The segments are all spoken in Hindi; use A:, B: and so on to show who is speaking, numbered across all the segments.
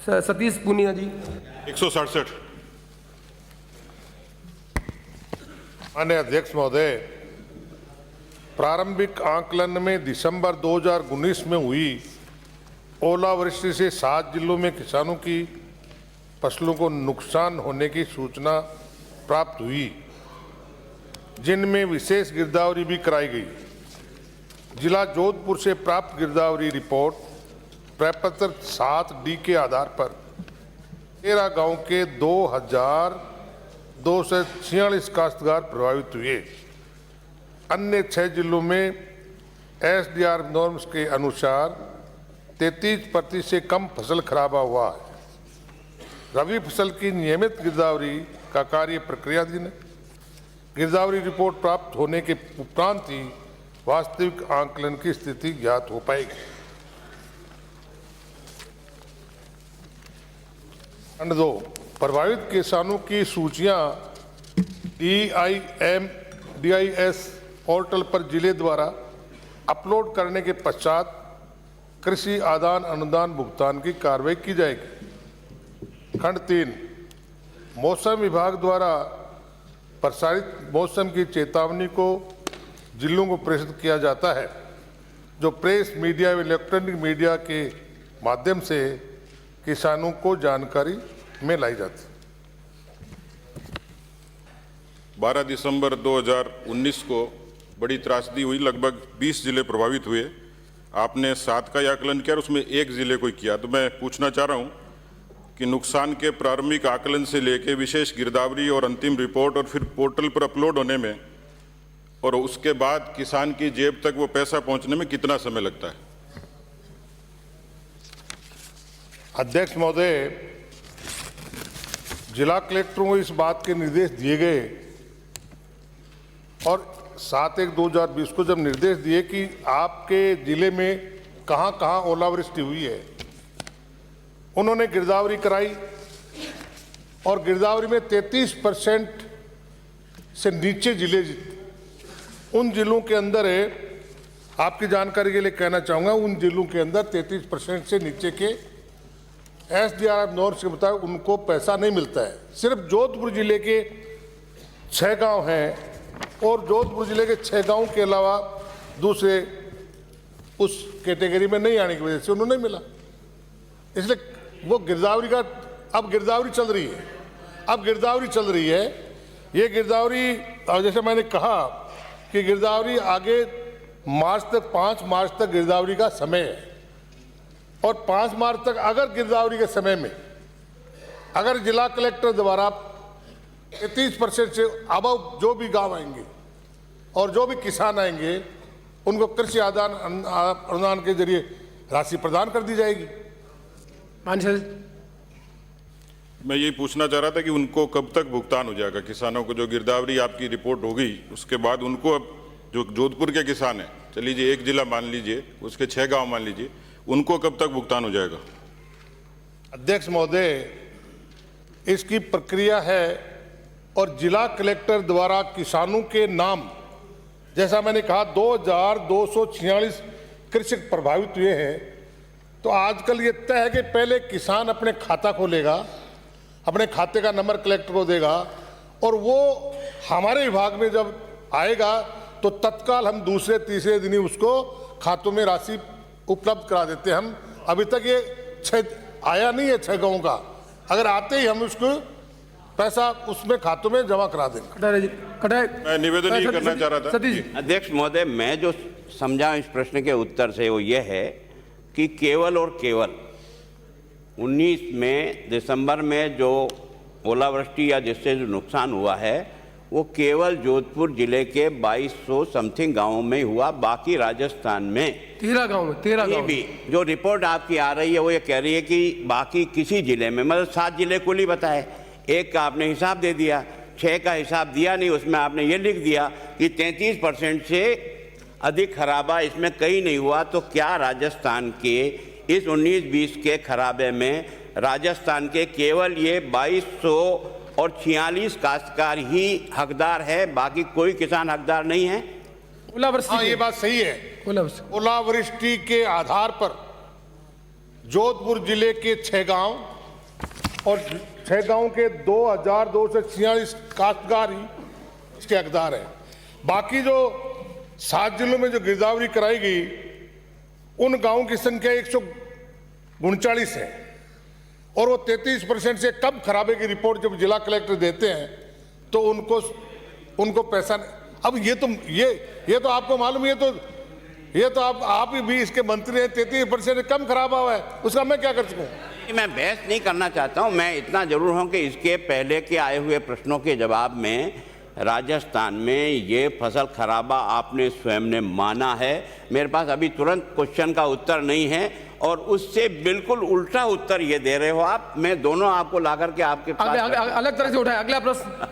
A: सतीश पूनिया जी।
B: 167।
C: माननीय अध्यक्ष महोदय, प्रारंभिक आकलन में दिसंबर 2019 में हुई ओलावृष्टि से 7 जिलों में किसानों की फसलों को नुकसान होने की सूचना प्राप्त हुई, जिनमें विशेष गिरदावरी भी कराई गई। जिला जोधपुर से प्राप्त गिरदावरी रिपोर्ट प्रपत्र 7D के आधार पर 13 गांव के 2246 काश्तकार प्रभावित हुए। अन्य 6 जिलों में SDR नॉर्म्स के अनुसार 33% से कम फसल खराबा हुआ है। रबी फसल की नियमित गिरदावरी का कार्य प्रक्रियाधीन है। गिरदावरी रिपोर्ट प्राप्त होने के उपरांत ही वास्तविक आकलन की स्थिति ज्ञात हो पाएगी। खंड 2, प्रभावित किसानों की सूचियां DIS पोर्टल पर जिले द्वारा अपलोड करने के पश्चात कृषि आदान अनुदान भुगतान की कार्रवाई की जाएगी। खंड 3, मौसम विभाग द्वारा प्रसारित मौसम की चेतावनी को जिलों को प्रेषित किया जाता है, जो प्रेस मीडिया व इलेक्ट्रॉनिक मीडिया के माध्यम से किसानों को जानकारी में लाई जाती है।
B: 12 दिसंबर 2019 को बड़ी त्रासदी हुई, लगभग 20 जिले प्रभावित हुए। आपने 7 का आकलन किया और उसमें 1 जिले को किया। तो मैं पूछना चाह रहा हूं कि नुकसान के प्रारंभिक आकलन से लेकर विशेष गिरदावरी और अंतिम रिपोर्ट और फिर पोर्टल पर अपलोड होने में और उसके बाद किसान की जेब तक वो पैसा पहुंचने में कितना समय लगता है?
C: अध्यक्ष महोदय, जिला कलेक्टरों को इस बात के निर्देश दिए गए और 7/1/2020 को जब निर्देश दिए कि आपके जिले में कहां-कहां ओलावृष्टि हुई है, उन्होंने गिरदावरी कराई और गिरदावरी में 33% से नीचे जिले, उन जिलों के अंदर है, आपकी जानकारी के लिए कहना चाहूँगा, उन जिलों के अंदर 33% से नीचे के SDR नॉर्म्स के मुताबिक उनको पैसा नहीं मिलता है। सिर्फ जोधपुर जिले के 6 गांव हैं और जोधपुर जिले के 6 गांव के अलावा दूसरे उस कैटेगरी में नहीं आने की वजह से उन्होंने मिला। इसलिए वो गिरदावरी का अब गिरदावरी चल रही है। ये गिरदावरी, जैसे मैंने कहा कि गिरदावरी आगे मार्च तक, 5 मार्च तक गिरदावरी का समय है और 5 मार्च तक अगर गिरदावरी के समय में अगर जिला कलेक्टर द्वारा 33% से अबव जो भी गांव आएंगे और जो भी किसान आएंगे उनको कृषि आदान अनुदान के जरिए राशि प्रदान कर दी जाएगी।
B: मैं यही पूछना चाह रहा था कि उनको कब तक भुगतान हो जाएगा किसानों को? जो गिरदावरी आपकी रिपोर्ट हो गई उसके बाद उनको, अब जो जोधपुर के किसान हैं, चल लीजिए 1 जिला मान लीजिए, उसके 6 गांव मान लीजिए, उनको कब तक भुगतान हो जाएगा?
C: अध्यक्ष महोदय, इसकी प्रक्रिया है और जिला कलेक्टर द्वारा किसानों के नाम, जैसा मैंने कहा 2246 कृषक प्रभावित हुए हैं, तो आजकल ये तय है कि पहले किसान अपने खाता खोलेगा, अपने खाते का नंबर कलेक्टर को देगा और वो हमारे विभाग में जब आएगा तो तत्काल हम दूसरे तीसरे दिन ही उसको खातों में राशि उपलब्ध करा देते हैं। हम अभी तक ये 6 आया नहीं है 6 गाँव का, अगर आते ही हम उसको पैसा उसमें खातों में जमा करा देंगे।
B: मैं निवेदन ये करना चाह रहा था।
D: अध्यक्ष महोदय, मैं जो समझा इस प्रश्न के उत्तर से वो ये है कि केवल और केवल 19 में दिसंबर में जो ओलावृष्टि या जिससे जो नुकसान हुआ है वो केवल जोधपुर जिले के 2200 समथिंग गांवों में हुआ। बाकी राजस्थान में
A: 13 गांव
D: भी जो रिपोर्ट आपकी आ रही है वो ये कह रही है कि बाकी किसी जिले में, मतलब 7 जिले कुल ही बताए, 1 का आपने हिसाब दे दिया, 6 का हिसाब दिया नहीं, उसमें आपने ये लिख दिया कि 33% से अधिक खराबा इसमें कहीं नहीं हुआ। तो क्या राजस्थान के इस 19-20 के खराबे में राजस्थान के केवल ये 2246 काश्तकार ही हकदार है, बाकी कोई किसान हकदार नहीं है?
C: हाँ, ये बात सही है। ओलावृष्टि के आधार पर जोधपुर जिले के 6 गांव और 6 गांव के 2246 काश्तकार ही इसके हकदार हैं। बाकी जो 7 जिलों में जो गिरदावरी कराई गई उन गांवों की संख्या 139 है और वो 33% से कम खराबे की रिपोर्ट जब जिला कलेक्टर देते हैं तो उनको पैसा। अब ये तो आपको मालूम है, ये तो आप भी इसके मंत्री हैं। 33% से कम खराब हुआ है, उसका मैं क्या कर सकूं?
D: मैं बहस नहीं करना चाहता हूं। मैं इतना जरूर हूं कि इसके पहले के आए हुए प्रश्नों के जवाब में राजस्थान में ये फसल खराबा आपने स्वयं ने माना है। मेरे पास अभी तुरंत क्वेश्चन का उत्तर नहीं है और उससे बिल्कुल उल्टा उत्तर ये दे रहे हो आप। मैं दोनों आपको ला करके आपके पास
A: अलग तरह से उठाए। अगला प्रश्न।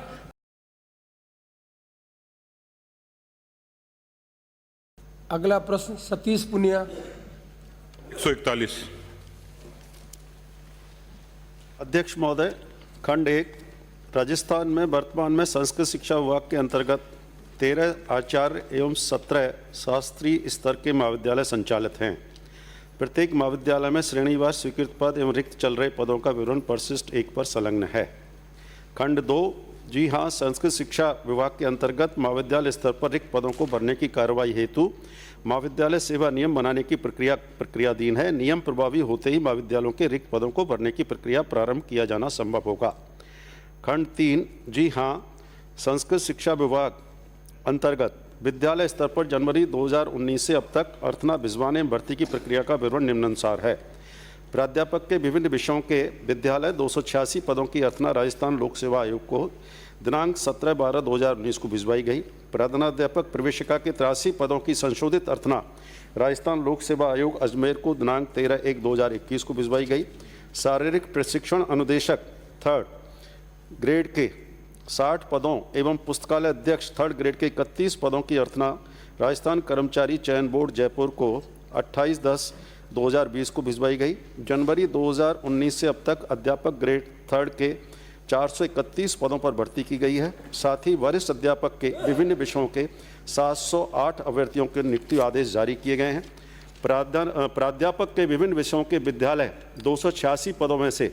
A: अगला प्रश्न सतीश पुनिया।
B: 141।
E: अध्यक्ष महोदय, खंड 1, राजस्थान में वर्तमान में संस्कृत शिक्षा विभाग के अंतर्गत 13 आचार्य एवं 17 शास्त्रीय स्तर के महाविद्यालय संचालित हैं। प्रत्येक महाविद्यालय में श्रेणीवार स्वीकृत पद एवं रिक्त चल रहे पदों का विवरण परिशिष्ट 1 पर संलग्न है। खंड 2, जी हाँ, संस्कृत शिक्षा विभाग के अंतर्गत महाविद्यालय स्तर पर रिक्त पदों को भरने की कार्रवाई हेतु महाविद्यालय सेवा नियम बनाने की प्रक्रियाधीन है। नियम प्रभावी होते ही महाविद्यालयों के रिक्त पदों को भरने की प्रक्रिया प्रारंभ किया जाना संभव होगा। खंड 3, जी हाँ, संस्कृत शिक्षा विभाग अंतर्गत विद्यालय स्तर पर जनवरी 2019 से अब तक अर्थना भिजवाने भर्ती की प्रक्रिया का विवरण निम्नानुसार है। प्राध्यापक के विभिन्न विषयों के विद्यालय 286 पदों की अर्थना राजस्थान लोक सेवा आयोग को दिनांक 17/12/2019 को भिजवाई गई। प्रधानाध्यापक प्रवेशिका के 83 पदों की संशोधित अर्थना राजस्थान लोक सेवा आयोग अजमेर को दिनांक 13/1/2021 को भिजवाई गई। शारीरिक प्रशिक्षण अनुदेशक 3rd ग्रेड के 60 पदों एवं पुस्तकालय अध्यक्ष 3rd ग्रेड के 31 पदों की अर्थना राजस्थान कर्मचारी चयन बोर्ड जयपुर को 28/10/2020 को भिजवाई गई। जनवरी 2019 से अब तक अध्यापक ग्रेड 3rd के 431 पदों पर भर्ती की गई है। साथ ही वरिष्ठ अध्यापक के विभिन्न विषयों के 708 अभ्यर्थियों के नियुक्ति आदेश जारी किए गए हैं। प्राध्यापक के विभिन्न विषयों के विद्यालय 286 पदों में से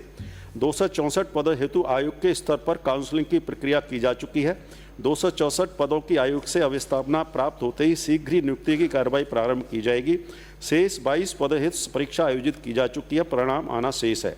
E: 264 पदों हेतु आयोग के स्तर पर काउंसलिंग की प्रक्रिया की जा चुकी है। 264 पदों की आयोग से अविस्थापना प्राप्त होते ही शीघ्र ही नियुक्ति की कार्रवाई प्रारंभ की जाएगी। शेष 22 पदों हेतु परीक्षा आयोजित की जा चुकी है, परिणाम आना शेष है।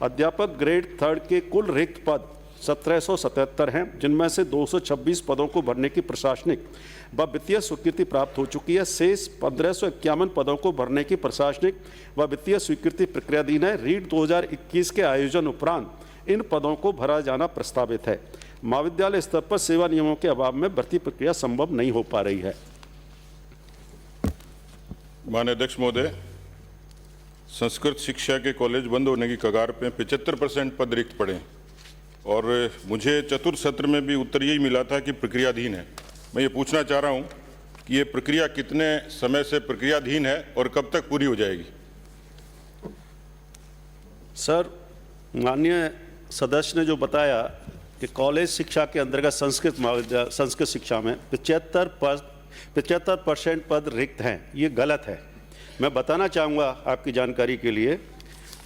E: अध्यापक ग्रेड 3rd के कुल रिक्त पद 1777 हैं, जिनमें से 226 पदों को भरने की प्रशासनिक व वित्तीय स्वीकृति प्राप्त हो चुकी है। शेष 1551 पदों को भरने की प्रशासनिक व वित्तीय स्वीकृति प्रक्रियाधीन है। रीट 2021 के आयोजन उपरांत इन पदों को भरा जाना प्रस्तावित है। महाविद्यालय स्तर पर सेवा नियमों के अभाव में भर्ती प्रक्रिया संभव नहीं हो पा रही है।
B: माननीय अध्यक्ष महोदय, संस्कृत शिक्षा के कॉलेज बंद होने की कगार पे 75% पद रिक्त पड़े और मुझे चतुर्थ सत्र में भी उत्तर यही मिला था कि प्रक्रियाधीन है। मैं ये पूछना चाह रहा हूँ कि ये प्रक्रिया कितने समय से प्रक्रियाधीन है और कब तक पूरी हो जाएगी?
E: सर, माननीय सदस्य ने जो बताया कि कॉलेज शिक्षा के अंतर्गत संस्कृत शिक्षा में 75% पद रिक्त हैं, ये गलत है। मैं बताना चाहूँगा आपकी जानकारी के लिए,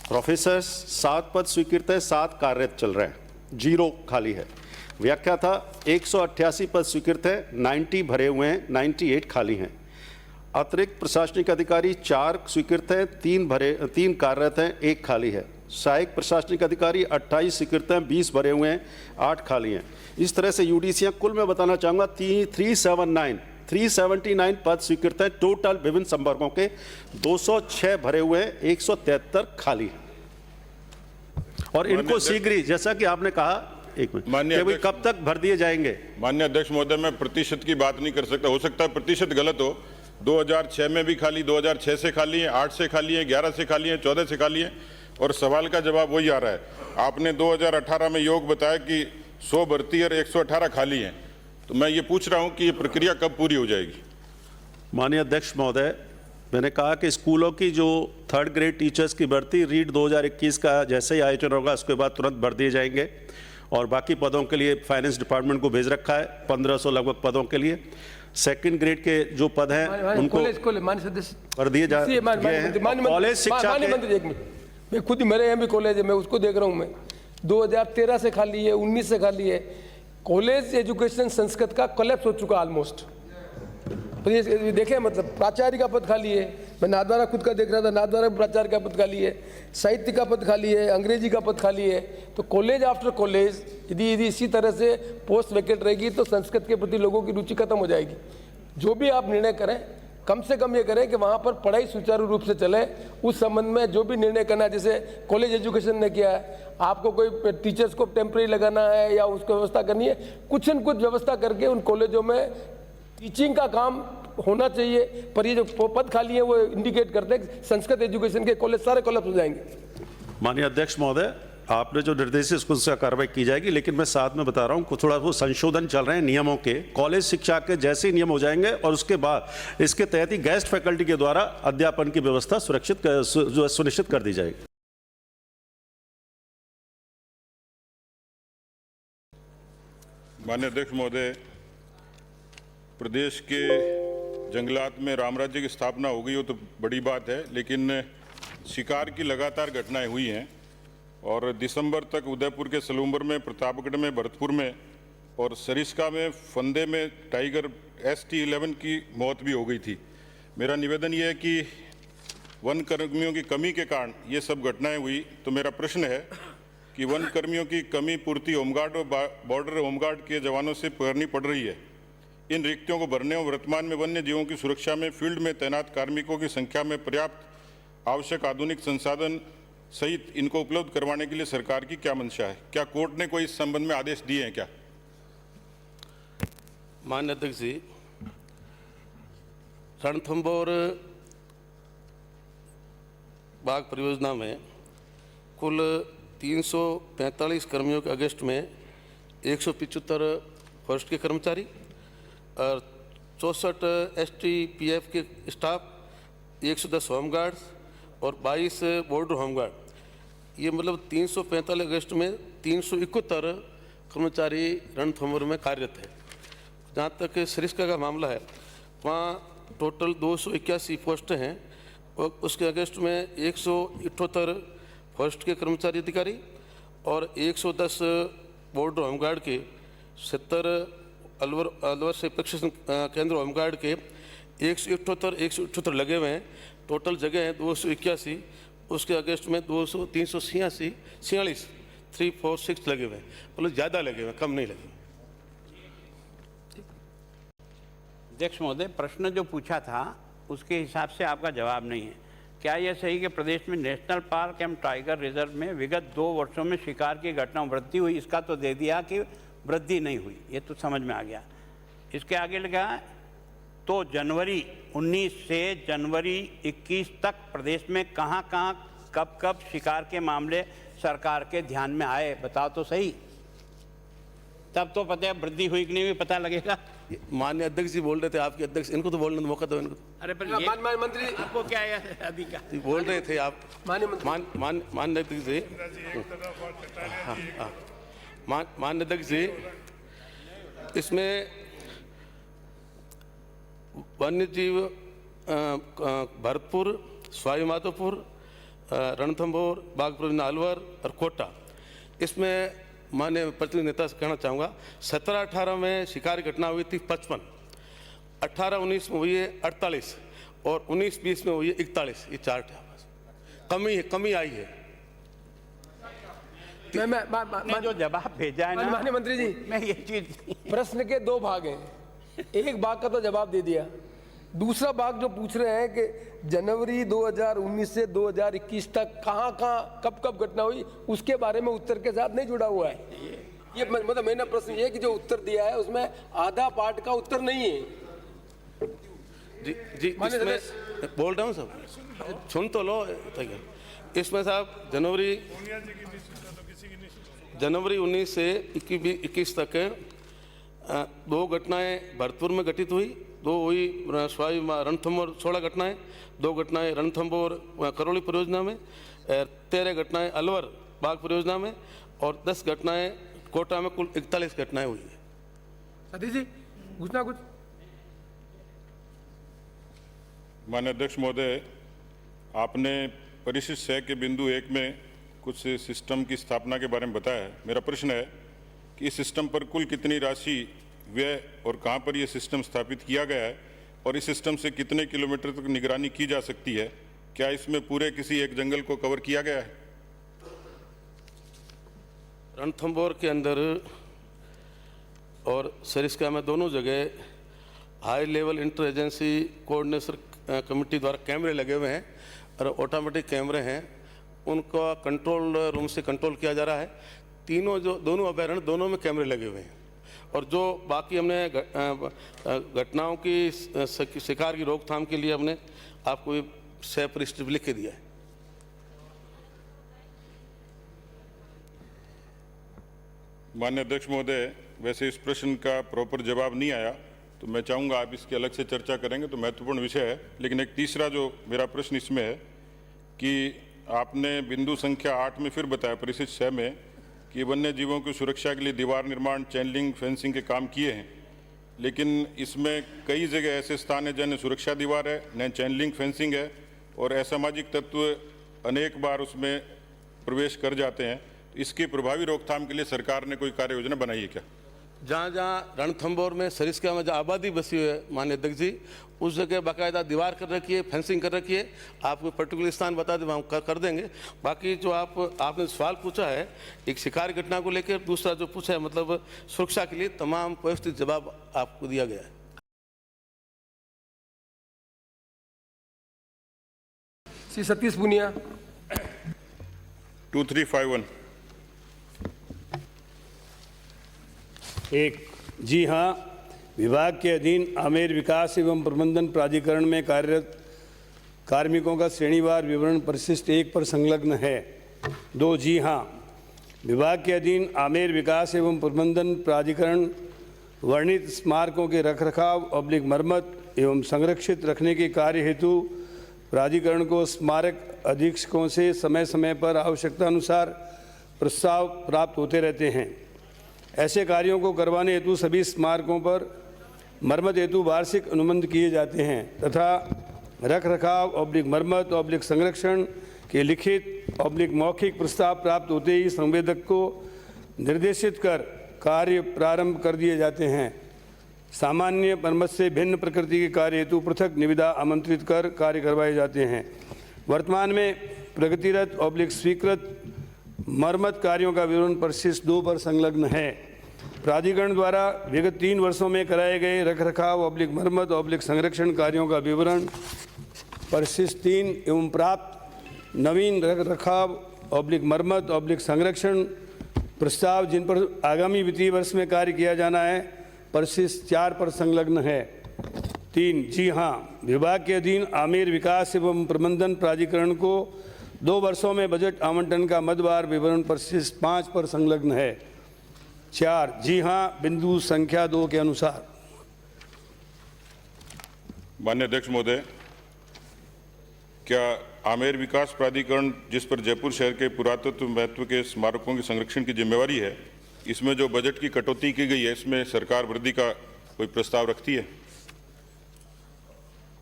E: प्रोफेसर 7 पद स्वीकृत है, 7 कार्यरत चल रहे हैं, 0 खाली है। व्याख्याता 188 पद स्वीकृत है, 90 भरे हुए हैं, 98 खाली हैं। अतिरिक्त प्रशासनिक अधिकारी 4 स्वीकृत हैं, 3 कार्यरत हैं, 1 खाली है। सहायक प्रशासनिक अधिकारी 28 स्वीकृत हैं, 20 भरे हुए हैं, 8 खाली हैं। इस तरह से यूडीसीआं कुल मैं बताना चाहूँगा 379 पद स्वीकृत हैं। टोटल विभिन्न संवर्गों के 206 भरे हुए हैं, 173 खाली हैं। और इनको शीघ्र ही, जैसा कि आपने कहा, एक मिनट, कब तक भर दिए जाएंगे?
B: माननीय अध्यक्ष महोदय, मैं प्रतिशत की बात नहीं कर सकता। हो सकता है प्रतिशत गलत हो। 2006 में भी खाली, 2006 से खाली है, 8 से खाली है, 11 से खाली है, 14 से खाली है और सवाल का जवाब वही आ रहा है। आपने 2018 में योग बताया कि 100 भर्ती और 118 खाली हैं, तो मैं ये पूछ रहा हूँ कि ये प्रक्रिया कब पूरी हो जाएगी?
E: माननीय अध्यक्ष महोदय, मैंने कहा कि स्कूलों की जो 3rd ग्रेड टीचर्स की भर्ती रीट 2021 का जैसे ही आयोजन होगा उसके बाद तुरंत भर दिए जाएंगे और बाकी पदों के लिए फाइनेंस डिपार्टमेंट को भेज रखा है 1500 लगभग पदों के लिए। 2nd ग्रेड के जो पद हैं उनको भर दिए जा रहे हैं। कॉलेज शिक्षा के
A: मैं खुद ही, मेरे यहाँ भी कॉलेज है, मैं उसको देख रहा हूँ। मैं 2013 से खाली है, 19 से खाली है। कॉलेज एजुकेशन संस्कृत का कोलैप्स हो चुका ऑलमोस्ट। तो ये देखें, मतलब प्राचार्य का पद खाली है। मैं नाथद्वारा खुद का देख रहा था, नाथद्वारा प्राचार्य का पद खाली है, साहित्य का पद खाली है, अंग्रेजी का पद खाली है। तो कॉलेज आफ्टर कॉलेज यदि इसी तरह से पोस्ट वैकेंट रहेगी तो संस्कृत के प्रति लोगों की रुचि खत्म हो जाएगी। जो भी आप निर्णय करें, कम से कम ये करें कि वहाँ पर पढ़ाई सुचारू रूप से चले। उस संबंध में जो भी निर्णय करना है, जैसे कॉलेज एजुकेशन ने किया है, आपको कोई टीचर्स को टेम्परेरी लगाना है या उसको व्यवस्था करनी है, कुछ न कुछ व्यवस्था करके उन कॉलेजों में टीचिंग का काम होना चाहिए। पर ये जो पद खाली है वो इंडिकेट करते हैं कि संस्कृत एजुकेशन के कॉलेज सारे कोलैप्स हो जाएंगे।
E: माननीय अध्यक्ष महोदय, आपने जो निर्देश है उसको से कार्रवाई की जाएगी, लेकिन मैं साथ में बता रहा हूँ थोड़ा वो संशोधन चल रहे हैं नियमों के। कॉलेज शिक्षा के जैसे नियम हो जाएंगे और उसके बाद इसके तहत ही गेस्ट फैकल्टी के द्वारा अध्यापन की व्यवस्था सुनिश्चित कर दी जाएगी।
B: माननीय अध्यक्ष महोदय, प्रदेश के जंगलात में राम राज्य की स्थापना हो गई, वो तो बड़ी बात है, लेकिन शिकार की लगातार घटनाएं हुई हैं और दिसंबर तक उदयपुर के सलूम्बर में, प्रतापगढ़ में, भरतपुर में और सरिस्का में, फंदे में टाइगर ST11 की मौत भी हो गई थी। मेरा निवेदन ये है कि वन कर्मियों की कमी के कारण ये सब घटनाएं हुई। तो मेरा प्रश्न है कि वन कर्मियों की कमी पूर्ति होमगार्ड और बॉर्डर होमगार्ड के जवानों से करनी पड़ रही है। इन रिक्तियों को भरने और वर्तमान में वन्य जीवों की सुरक्षा में फील्ड में तैनात कार्मिकों की संख्या में पर्याप्त आवश्यक आधुनिक संसाधन सहित इनको उपलब्ध करवाने के लिए सरकार की क्या मंशा है? क्या कोर्ट ने कोई इस संबंध में आदेश दिए हैं क्या?
F: माननीय अध्यक्ष जी, रणथंभौर बाग परियोजना में कुल 345 कर्मियों के अगस्त में 175 फॉरेस्ट के कर्मचारी और 64 STPF के स्टाफ, 110 होमगार्ड्स और 22 बॉर्डर होमगार्ड, ये मतलब 345 अगस्त में 371 कर्मचारी रणथंभौर में कार्यरत है। जहाँ तक सरिस्का का मामला है, वहाँ टोटल 281 पोस्ट हैं और उसके अगस्त में 178 फॉरेस्ट के कर्मचारी अधिकारी और 110 बॉर्डर होमगार्ड के, 70 अलवर से प्रशिक्षण केंद्र होमगार्ड के 178 लगे हुए हैं। टोटल जगह है 281, उसके अगस्त में 346 लगे हुए हैं, मतलब ज़्यादा लगे हुए हैं, कम नहीं लगे।
D: अध्यक्ष महोदय, प्रश्न जो पूछा था उसके हिसाब से आपका जवाब नहीं है। क्या यह सही कि प्रदेश में नेशनल पार्क एवं टाइगर रिजर्व में विगत 2 वर्षों में शिकार की घटनाओं वृद्धि हुई? इसका तो दे दिया कि वृद्धि नहीं हुई, ये तो समझ में आ गया। इसके आगे लगा तो जनवरी 19 से जनवरी 21 तक प्रदेश में कहाँ कब शिकार के मामले सरकार के ध्यान में आए, बताओ तो सही, तब तो पता है वृद्धि हुई कि नहीं हुई पता लगेगा।
F: माननीय अध्यक्ष जी बोल रहे थे, आपके अध्यक्ष, इनको तो बोलने का मौका दो इनको।
D: अरे पर
A: माननीय मंत्री
D: आपको क्या है अधिकार?
F: बोल रहे थे आप, माननीय अध्यक्ष जी, माननीय अध्यक्ष जी, इसमें वन्य जीव भरतपुर, स्वाई माधोपुर, रणथंभौर, बाग परियोजना अलवर और कोटा, इसमें माननीय प्रतिनिधि नेता से कहना चाहूँगा 17-18 में शिकार घटना हुई थी 55, 18-19 में हुई है 48 और 19-20 में हुई है 41। ये चार्ट है, कमी आई है।
D: मैं जो जवाब भेजा है ना
A: माननीय मंत्री जी,
D: मैं ये चीज,
A: प्रश्न के 2 भाग हैं। एक भाग का तो जवाब दे दिया, दूसरा भाग जो पूछ रहे हैं कि जनवरी 2019 से 2021 तक कहाँ कब घटना हुई, उसके बारे में उत्तर के साथ नहीं जुड़ा हुआ है। ये मतलब मेरा प्रश्न ये कि जो उत्तर दिया है उसमें आधा पार्ट का उत्तर नहीं है।
F: जी इसमें बोल रहा हूँ सब, सुन तो लो। इसमें साहब जनवरी 19 से 21 तक 2 घटनाएं भरतपुर में घटित हुई, 2 हुई स्वाई रणथंभौर, 16 घटनाएं, 2 घटनाएं रणथंभौर करौली परियोजना में, 13 घटनाएं अलवर बाग परियोजना में और 10 घटनाएं कोटा में, कुल 41 घटनाएं हुई है।
A: सतीश जी पूछना कुछ?
B: माननीय अध्यक्ष महोदय, आपने परिशिष्ट 6 के बिंदु 1 में कुछ सिस्टम की स्थापना के बारे में बताया है। मेरा प्रश्न है कि इस सिस्टम पर कुल कितनी राशि व्यय और कहाँ पर यह सिस्टम स्थापित किया गया है और इस सिस्टम से कितने किलोमीटर तक निगरानी की जा सकती है? क्या इसमें पूरे किसी एक जंगल को कवर किया गया है?
F: रणथंभौर के अंदर और सरिस्का में दोनों जगह high level inter agency coordination committee द्वारा कैमरे लगे हुए हैं और ऑटोमेटिक कैमरे हैं, उनका कंट्रोल रूम से कंट्रोल किया जा रहा है। दोनों अभयारण्य दोनों में कैमरे लगे हुए हैं और जो बाकी हमने घटनाओं की शिकार की रोकथाम के लिए हमने आपको 6 परिशिष्ट लिख के दिया है।
B: माननीय अध्यक्ष महोदय, वैसे इस प्रश्न का प्रॉपर जवाब नहीं आया तो मैं चाहूँगा आप इसकी अलग से चर्चा करेंगे, तो महत्वपूर्ण विषय है। लेकिन एक तीसरा जो मेरा प्रश्न इसमें है कि आपने बिंदु संख्या 8 में फिर बताया परिशिष्ट 6 में कि वन्य जीवों की सुरक्षा के लिए दीवार निर्माण, चैनलिंग, फेंसिंग के काम किए हैं, लेकिन इसमें कई जगह ऐसे स्थान है जहाँ न सुरक्षा दीवार है, न चैनलिंग फेंसिंग है और असामाजिक तत्व अनेक बार उसमें प्रवेश कर जाते हैं। तो इसकी प्रभावी रोकथाम के लिए सरकार ने कोई कार्य योजना बनाई है क्या?
F: जहाँ जहाँ रणथंभौर में सरिस्का में जहाँ आबादी बसी हुई है माननीय अध्यक्ष जी, उस जगह बाकायदा दीवार कर रखी है, फेंसिंग कर रखी है। आपको पर्टिकुलर स्थान बता दें, हम कर देंगे। बाकी जो आपने सवाल पूछा है एक शिकार घटना को लेकर, दूसरा जो पूछा है मतलब सुरक्षा के लिए, तमाम व्यवस्थित जवाब आपको दिया गया है।
A: श्री सतीश पुनिया।
B: 2351।
G: जी हाँ, विभाग के अधीन आमेर विकास एवं प्रबंधन प्राधिकरण में कार्यरत कार्मिकों का श्रेणीवार विवरण परिशिष्ट 1 पर संलग्न है। 2, जी हाँ, विभाग के अधीन आमेर विकास एवं प्रबंधन प्राधिकरण वर्णित स्मारकों के रखरखाव / मरम्मत एवं संरक्षित रखने के कार्य हेतु प्राधिकरण को स्मारक अधीक्षकों से समय समय पर आवश्यकता अनुसार प्रस्ताव प्राप्त होते रहते हैं। ऐसे कार्यों को करवाने हेतु सभी स्मारकों पर मरम्मत हेतु वार्षिक अनुबंध किए जाते हैं तथा रखरखाव / मरम्मत / संरक्षण के लिखित / मौखिक प्रस्ताव प्राप्त होते ही संवेदक को निर्देशित कर कार्य प्रारंभ कर दिए जाते हैं। सामान्य मरम्मत से भिन्न प्रकृति के कार्य हेतु पृथक निविदा आमंत्रित कर कार्य करवाए जाते हैं। वर्तमान में प्रगतिरत / स्वीकृत मरम्मत कार्यों का विवरण परिशिष्ट 2 पर संलग्न है। प्राधिकरण द्वारा विगत 3 वर्षों में कराए गए रखरखाव / मरम्मत / संरक्षण कार्यों का विवरण परिशिष्ट 3 एवं प्राप्त नवीन रखरखाव / मरम्मत / संरक्षण प्रस्ताव जिन पर आगामी वित्तीय वर्ष में कार्य किया जाना है परिशिष्ट 4 पर संलग्न है। 3, जी हाँ, विभाग के अधीन आमेर विकास एवं प्रबंधन प्राधिकरण को 2 वर्षों में बजट आवंटन का मदवार विवरण परिशिष्ट 5 पर संलग्न है। 4, जी हाँ, बिंदु संख्या 2 के अनुसार।
B: माननीय अध्यक्ष महोदय, क्या आमेर विकास प्राधिकरण जिस पर जयपुर शहर के पुरातत्व महत्व के स्मारकों के संरक्षण की जिम्मेवारी है, इसमें जो बजट की कटौती की गई है, इसमें सरकार वृद्धि का कोई प्रस्ताव रखती है?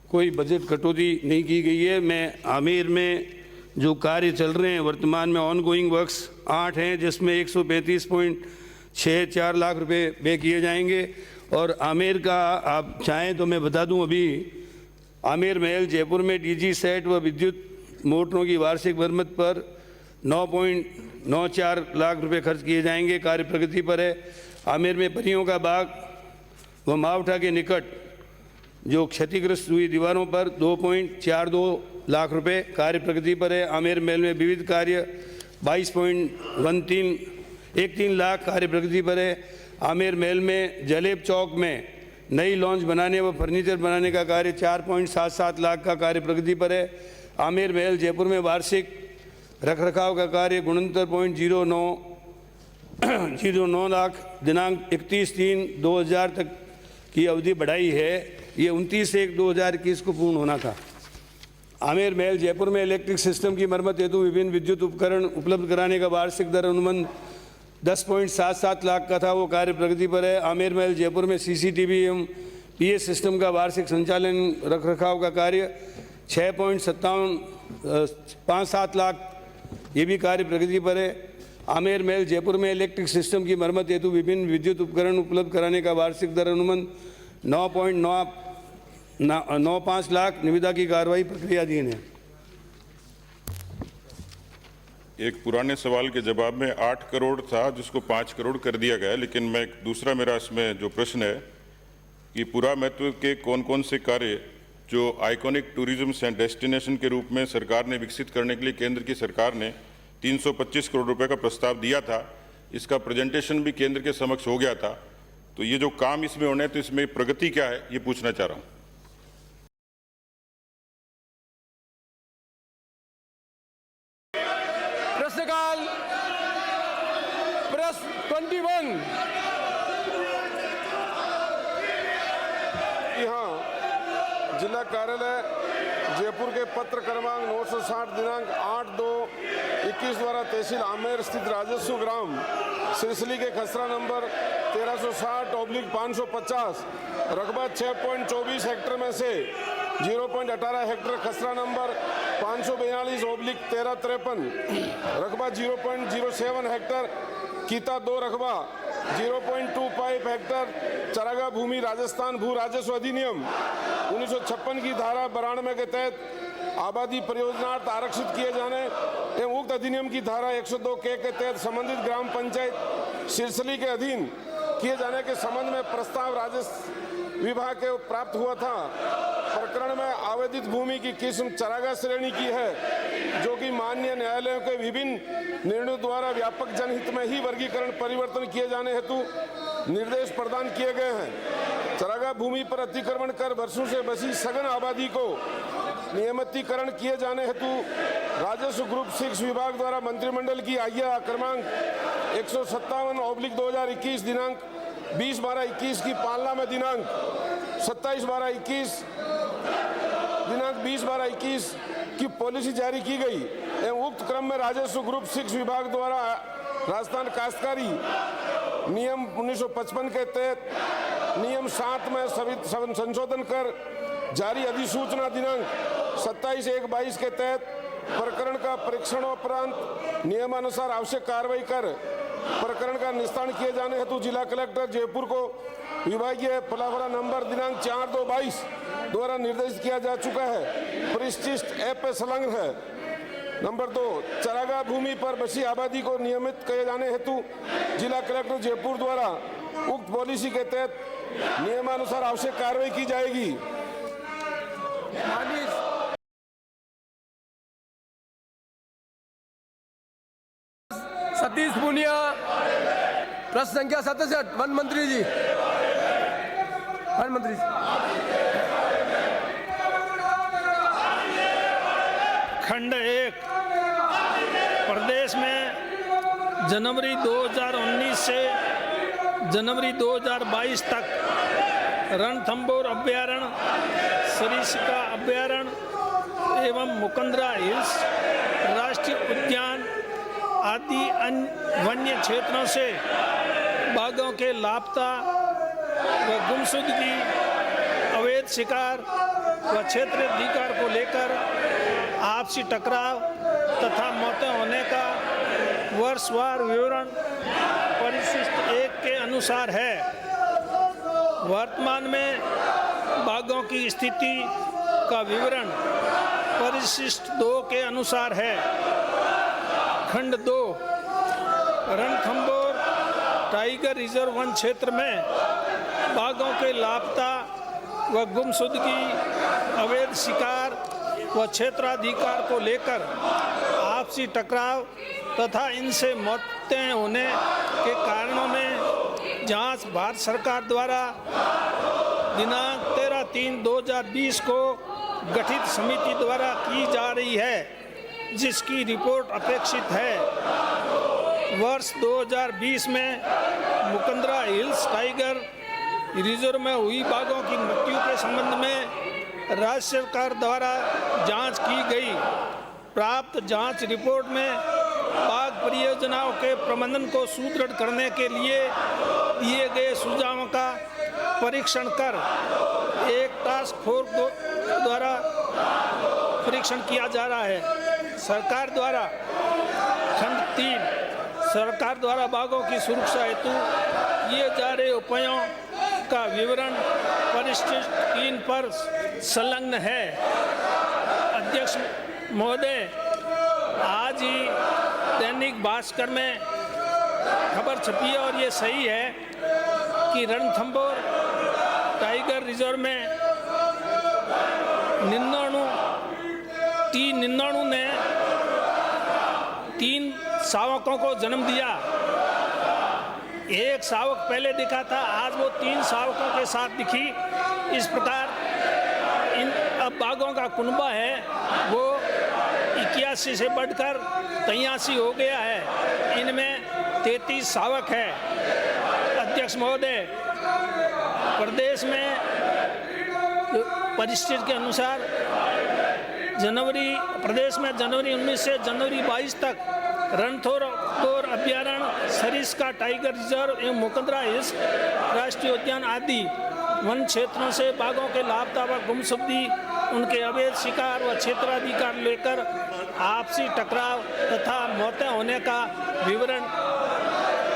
G: कोई बजट कटौती नहीं की गई है। मैं आमेर में जो कार्य चल रहे हैं वर्तमान में ऑनगोइंग वर्क्स 8 हैं, जिसमें 135.64 लाख रुपए व्यय किए जाएंगे। और आमेर का आप चाहें तो मैं बता दूं, अभी आमेर महल जयपुर में डीजी सेट व विद्युत मोटरों की वार्षिक मरम्मत पर 9.94 लाख रुपए खर्च किए जाएंगे, कार्य प्रगति पर है। आमेर में परियों का बाग व मावठा के निकट जो क्षतिग्रस्त हुई दीवारों पर 2.42 लाख रुपए, कार्य प्रगति पर है। आमेर महल में विविध कार्य 22.13 लाख, कार्य प्रगति पर है। आमेर महल में जलेब चौक में नई लॉन्च बनाने व फर्नीचर बनाने का कार्य 4.77 लाख का कार्य प्रगति पर है। आमेर महल जयपुर में वार्षिक रखरखाव का कार्य 69.09 लाख दिनांक 31/3/2000 तक की अवधि बढ़ाई है। ये 29/1/2021 को पूर्ण होना था। आमेर महल जयपुर में इलेक्ट्रिक सिस्टम की मरम्मत हेतु विभिन्न विद्युत उपकरण उपलब्ध कराने का वार्षिक दर अनुबंध 10.77 लाख का था, वो कार्य प्रगति पर है। आमेर महल जयपुर में सीसीटीवी एवं पीएस सिस्टम का वार्षिक संचालन रखरखाव का कार्य 5-7 लाख ये भी कार्य प्रगति पर है। आमेर महल जयपुर में इलेक्ट्रिक सिस्टम की मरम्मत हेतु विभिन्न विद्युत उपकरण उपलब्ध कराने का वार्षिक दर अनुमान 9.95 लाख निविदा की कार्रवाई प्रक्रियाधीन है।
B: एक पुराने सवाल के जवाब में 8 करोड़ था जिसको 5 करोड़ कर दिया गया, लेकिन मैं दूसरा मेरा इसमें जो प्रश्न है कि पुरातत्व के कौन कौन से कार्य जो आइकॉनिक टूरिज्म डेस्टिनेशन के रूप में सरकार ने विकसित करने के लिए केंद्र की सरकार ने 325 करोड़ रुपए का प्रस्ताव दिया था, इसका प्रेजेंटेशन भी केंद्र के समक्ष हो गया था, तो ये जो काम इसमें होने तो इसमें प्रगति क्या है ये पूछना चाह रहा हूँ।
A: प्रश्नकाल प्रश्न 21।
H: यहाँ जिला कार्यालय जयपुर के पत्र क्रमांक 960 दिनांक 8/2/21 द्वारा तहसील आमेर स्थित राजस्व ग्राम सिरसली के खसरा नंबर 1360/550 रकबा 6.24 हेक्टेयर में से 0.18 हेक्टेयर खसरा नंबर 542/1353 रकबा 0.07 हेक्टेयर कीता 2 रकबा 0.25 हेक्टेयर चरागा भूमि राजस्थान भू राजस्व अधिनियम 1956 की धारा 92 के तहत आबादी परियोजनार्थ आरक्षित किए जाने एवं उक्त अधिनियम की धारा 102 के तहत संबंधित ग्राम पंचायत सिरसली के अधीन किए जाने के संबंध में प्रस्ताव राजस्व विभाग के प्राप्त हुआ था। प्रकरण में आवेदित भूमि की किस्म चरागा श्रेणी की है, जो कि माननीय न्यायालयों के विभिन्न निर्णयों द्वारा व्यापक जनहित में ही वर्गीकरण परिवर्तन किए जाने हेतु निर्देश प्रदान किए गए हैं। चरागा भूमि पर अतिक्रमण कर वर्षों से बसी सघन आबादी को नियमितीकरण किए जाने हेतु राजस्व ग्रुप 6 विभाग द्वारा मंत्रिमंडल की आज्ञा क्रमांक 157/2021 दिनांक 20/12/21 की पालना में दिनांक 20/12/21 की पॉलिसी जारी की गई एवं उक्त क्रम में राजस्व ग्रुप 6 विभाग द्वारा राजस्थान काश्तकारी नियम 1955 के तहत नियम 7 में संशोधन कर जारी अधिसूचना दिनांक 27/1/22 के तहत प्रकरण का परीक्षणोपरांत नियमानुसार आवश्यक कार्रवाई कर प्रकरण का निस्तारण किए जाने हेतु जिला कलेक्टर जयपुर को विभागीय फलाफरा नंबर दिनांक 4/2/22 द्वारा निर्देशित किया जा चुका है। परिशिष्ट ऐप पे संलग्न है। नंबर 2, चरागा भूमि पर बसी आबादी को नियमित किए जाने हेतु जिला कलेक्टर जयपुर द्वारा उक्त पॉलिसी के तहत नियमानुसार आवश्यक कार्रवाई की जाएगी।
A: सतीश पूनिया प्रश्न संख्या 67 वन मंत्री जी।
I: खंड 1 प्रदेश में जनवरी 2019 से जनवरी 2022 तक रणथंभौर अभ्यारण्य, सरिस्का अभ्यारण्य एवं मुकंदरा हिल्स राष्ट्रीय उद्यान आदि अन्य वन्य क्षेत्रों से बाघों के लापता व गुमशुदगी, अवैध शिकार व क्षेत्रीय अधिकार को लेकर आपसी टकराव तथा मौतें होने का वर्षवार विवरण परिशिष्ट 1 के अनुसार है। वर्तमान में बाघों की स्थिति का विवरण परिशिष्ट 2 के अनुसार है। खंड 2 रणथंभौर टाइगर रिजर्व वन क्षेत्र में बाघों के लापता व गुमशुदगी, अवैध शिकार व क्षेत्राधिकार को लेकर आपसी टकराव तथा इनसे मौतें होने के कारणों में जांच भारत सरकार द्वारा दिनांक 13/3/2020 को गठित समिति द्वारा की जा रही है, जिसकी रिपोर्ट अपेक्षित है। वर्ष 2020 में मुकंदरा हिल्स टाइगर रिजर्व में हुई बाघों की मृत्यु के संबंध में राज्य सरकार द्वारा जांच की गई। प्राप्त जांच रिपोर्ट में बाघ परियोजनाओं के प्रबंधन को सुदृढ़ करने के लिए दिए गए सुझावों का परीक्षण कर एक टास्क फोर्स द्वारा परीक्षण किया जा रहा है। सरकार द्वारा खंड 3 सरकार द्वारा बाघों की सुरक्षा हेतु किए जा रहे उपायों का विवरण परिशिष्ट 3 पर संलग्न है। अध्यक्ष महोदय, आज ही दैनिक भास्कर में खबर छपी है और ये सही है कि रणथंभौर टाइगर रिजर्व में 99 ने 3 शावकों को जन्म दिया। एक शावक पहले दिखा था, आज वो 3 शावकों के साथ दिखी। इस प्रकार इन अब बाघों का कुनबा है वो 81 से बढ़कर 83 हो गया है। इनमें 33 शावक है। अध्यक्ष महोदय, प्रदेश में परिस्थिति के अनुसार प्रदेश में जनवरी 19 से जनवरी 22 तक रणथंभौर अभ्यारण्य, सरिस्का टाइगर रिजर्व एवं मुकंदरा हिल्स राष्ट्रीय उद्यान आदि वन क्षेत्रों से बाघों के लापता व गुमशुदगी, उनके अवैध शिकार व क्षेत्राधिकार लेकर आपसी टकराव तथा मौतें होने का विवरण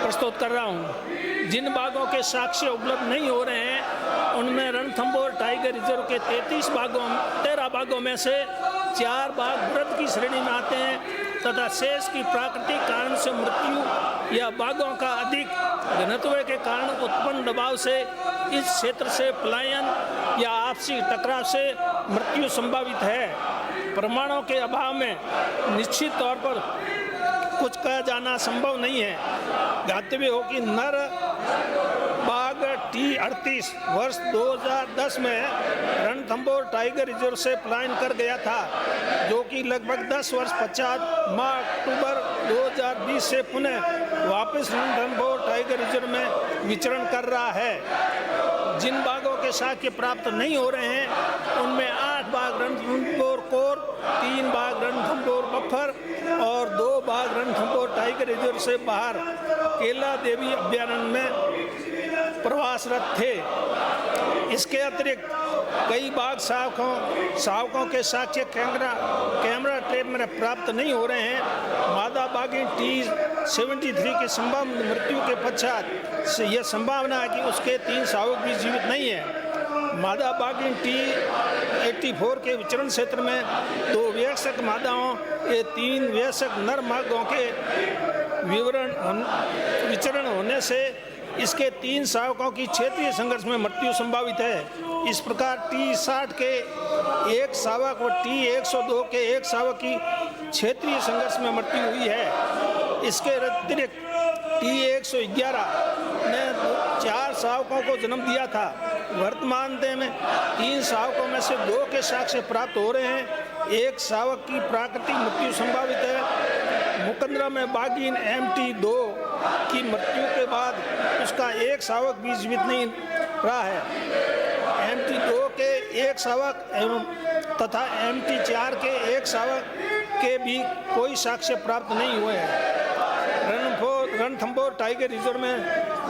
I: प्रस्तुत कर रहा हूँ। जिन बाघों के साक्ष्य उपलब्ध नहीं हो रहे हैं उनमें रणथंभौर टाइगर रिजर्व के 13 बाघों में से 4 बाघ मृत की श्रेणी में आते हैं तथा शेष की प्राकृतिक कारण से मृत्यु या बाघों का अधिक घनत्व के कारण उत्पन्न दबाव से इस क्षेत्र से पलायन या आपसी टकराव से मृत्यु संभावित है। प्रमाणों के अभाव में निश्चित तौर पर कुछ कहा जाना संभव नहीं है। ज्ञातव्य हो कि नर बाघ T38 वर्ष 2010 में रणथंभौर टाइगर रिजर्व से पलायन कर गया था, जो कि लगभग 10 वर्ष पश्चात माह अक्टूबर 2020 से पुनः वापस रणथंभौर टाइगर रिजर्व में विचरण कर रहा है। जिन बाघों के साक्ष्य प्राप्त नहीं हो रहे हैं उनमें 8 बाघ रणथंभौर कोर, 3 बाघ रणथंभौर बफर और 2 बाघ रणथंभौर टाइगर रिजर्व से बाहर केला देवी अभ्यारण्य में प्रवासरत थे। इसके अतिरिक्त कई बाघ शावकों के साक्ष्य कैमरा ट्रैप में प्राप्त नहीं हो रहे हैं। मादा बाघिन T73 की संभावित मृत्यु के पश्चात यह संभावना है कि उसके 3 शावक भी जीवित नहीं है। मादा बाघिन T84 के विचरण क्षेत्र में 2 वयस्क मादाओं ये 3 वयस्क नर बाघों के विचरण होने से इसके 3 शावकों की क्षेत्रीय संघर्ष में मृत्यु संभावित है। इस प्रकार T60 के 1 शावक व T102 के 1 शावक की क्षेत्रीय संघर्ष में मृत्यु हुई है। इसके अतिरिक्त T111 ने 4 शावकों को जन्म दिया था। वर्तमान में 3 शावकों में से 2 के साक्ष्य प्राप्त हो रहे हैं। 1 शावक की प्राकृतिक मृत्यु संभावित है। मुकंदरा में बाघिन MT2 की मृत्यु के बाद उसका 1 शावक भी जीवित नहीं रहा है। MT2 के 1 शावक एवं तथा MT4 के 1 शावक के भी कोई साक्ष्य प्राप्त नहीं हुए हैं। रणथंभौर टाइगर रिजर्व में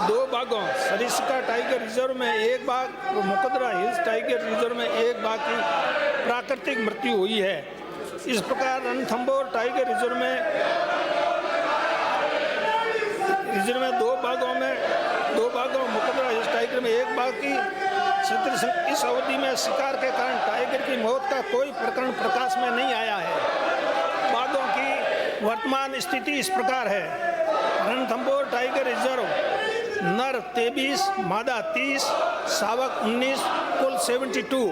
I: 2 बाघों, सरिस्का टाइगर रिजर्व में 1 बाघ और मुकंदरा हिल्स टाइगर रिजर्व में 1 बाघ की प्राकृतिक मृत्यु हुई है। इस प्रकार रणथंभौर टाइगर रिजर्व में 2 बाघों मुकंदरा हिल्स टाइगर में 1 बाघ की इस अवधि में शिकार के कारण टाइगर की मौत का कोई प्रकरण प्रकाश में नहीं आया है। बाघों की वर्तमान स्थिति इस प्रकार है। रणथंभौर टाइगर रिजर्व नर 23, मादा 30, शावक 19, कुल 72।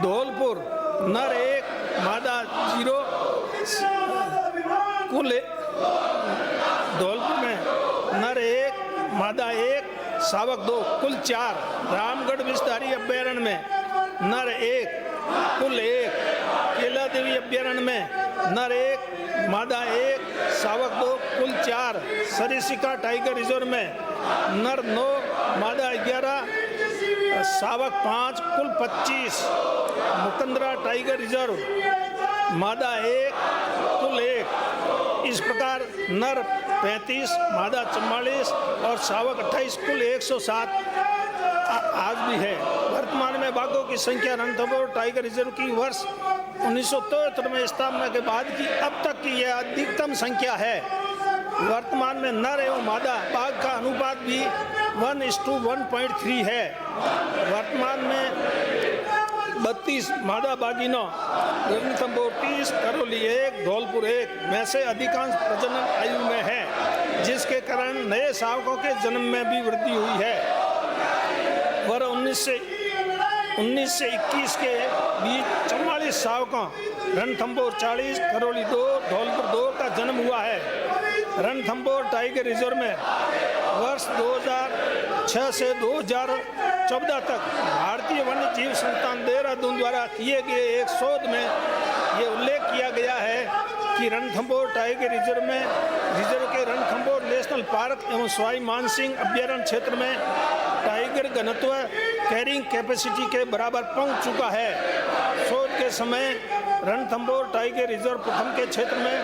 I: धौलपुर नर 1, मादा 0, कुल धौलपुर में नर 1, मादा 1, शावक 2, कुल 4। रामगढ़ विषधारी अभ्यारण्य में नर 1, कुल 1। केला देवी अभ्यारण्य में नर 1, मादा 1, शावक 2, कुल 4। सरिस्का टाइगर रिजर्व में नर 9, मादा 11, शावक 5, कुल 25। मुकंदरा टाइगर रिजर्व मादा 1, कुल 1। इस प्रकार नर 35, मादा 44 और शावक 28, कुल 107 आज भी है। वर्तमान में बाघों की संख्या रणथंभौर टाइगर रिजर्व की वर्ष 1973 में स्थापना के बाद की अब तक की यह अधिकतम संख्या है। वर्तमान में नर एवं मादा बाघ का अनुपात भी 1:1.3 है। वर्तमान में 32 मादा बाघिनों रणथंभौर 30, करौली 1, धौलपुर 1 में से अधिकांश प्रजनन आयु में है, जिसके कारण नए शावकों के जन्म में भी वृद्धि हुई है। वर्ष 19 से 21 के बीच 44 शावकों रणथंभौर 40, करौली 2, धौलपुर 2 का जन्म हुआ है। रणथंभौर टाइगर रिजर्व में वर्ष 2006 से 2014 तक भारतीय वन्य जीव संस्थान देहरादून द्वारा किए गए एक शोध में ये उल्लेख किया गया है कि रणथंभौर टाइगर रिजर्व के रणथंभौर नेशनल पार्क एवं सवाई मानसिंह अभ्यारण्य क्षेत्र में टाइगर घनत्व कैरिंग कैपेसिटी के बराबर पहुंच चुका है। शोध के समय रणथंभौर टाइगर रिजर्व प्रथम के क्षेत्र में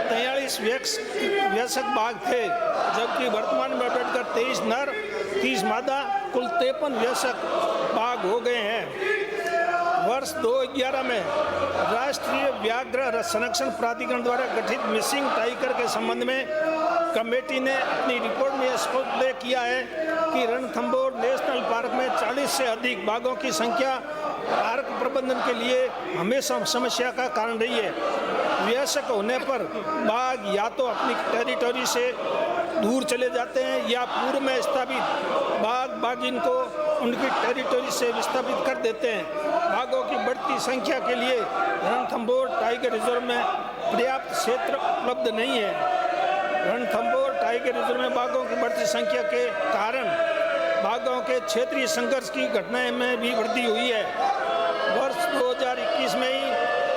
I: 43 वयस्क बाघ थे, जबकि वर्तमान में बढ़कर 23 नर 30 मादा कुल 53 वयस्क बाघ हो गए हैं। वर्ष 2011 में राष्ट्रीय व्याघ्र संरक्षण प्राधिकरण द्वारा गठित मिसिंग टाइगर के संबंध में कमेटी ने अपनी रिपोर्ट में उल्लेख किया है कि रणथंभौर नेशनल पार्क में 40 से अधिक बाघों की संख्या पार्क प्रबंधन के लिए हमेशा समस्या का कारण रही है। वयस्क होने पर बाघ या तो अपनी टेरिटरी से दूर चले जाते हैं या पूर्व में स्थापित बाघ बाघिन को उनकी टेरिटरी से विस्थापित कर देते हैं। बाघों की बढ़ती संख्या के लिए रणथंभौर टाइगर रिजर्व में पर्याप्त क्षेत्र उपलब्ध नहीं है। रणथंभौर टाइगर रिजर्व में बाघों की बढ़ती संख्या के कारण बाघों के क्षेत्रीय संघर्ष की घटनाएं में भी वृद्धि हुई है। वर्ष 2021 में ही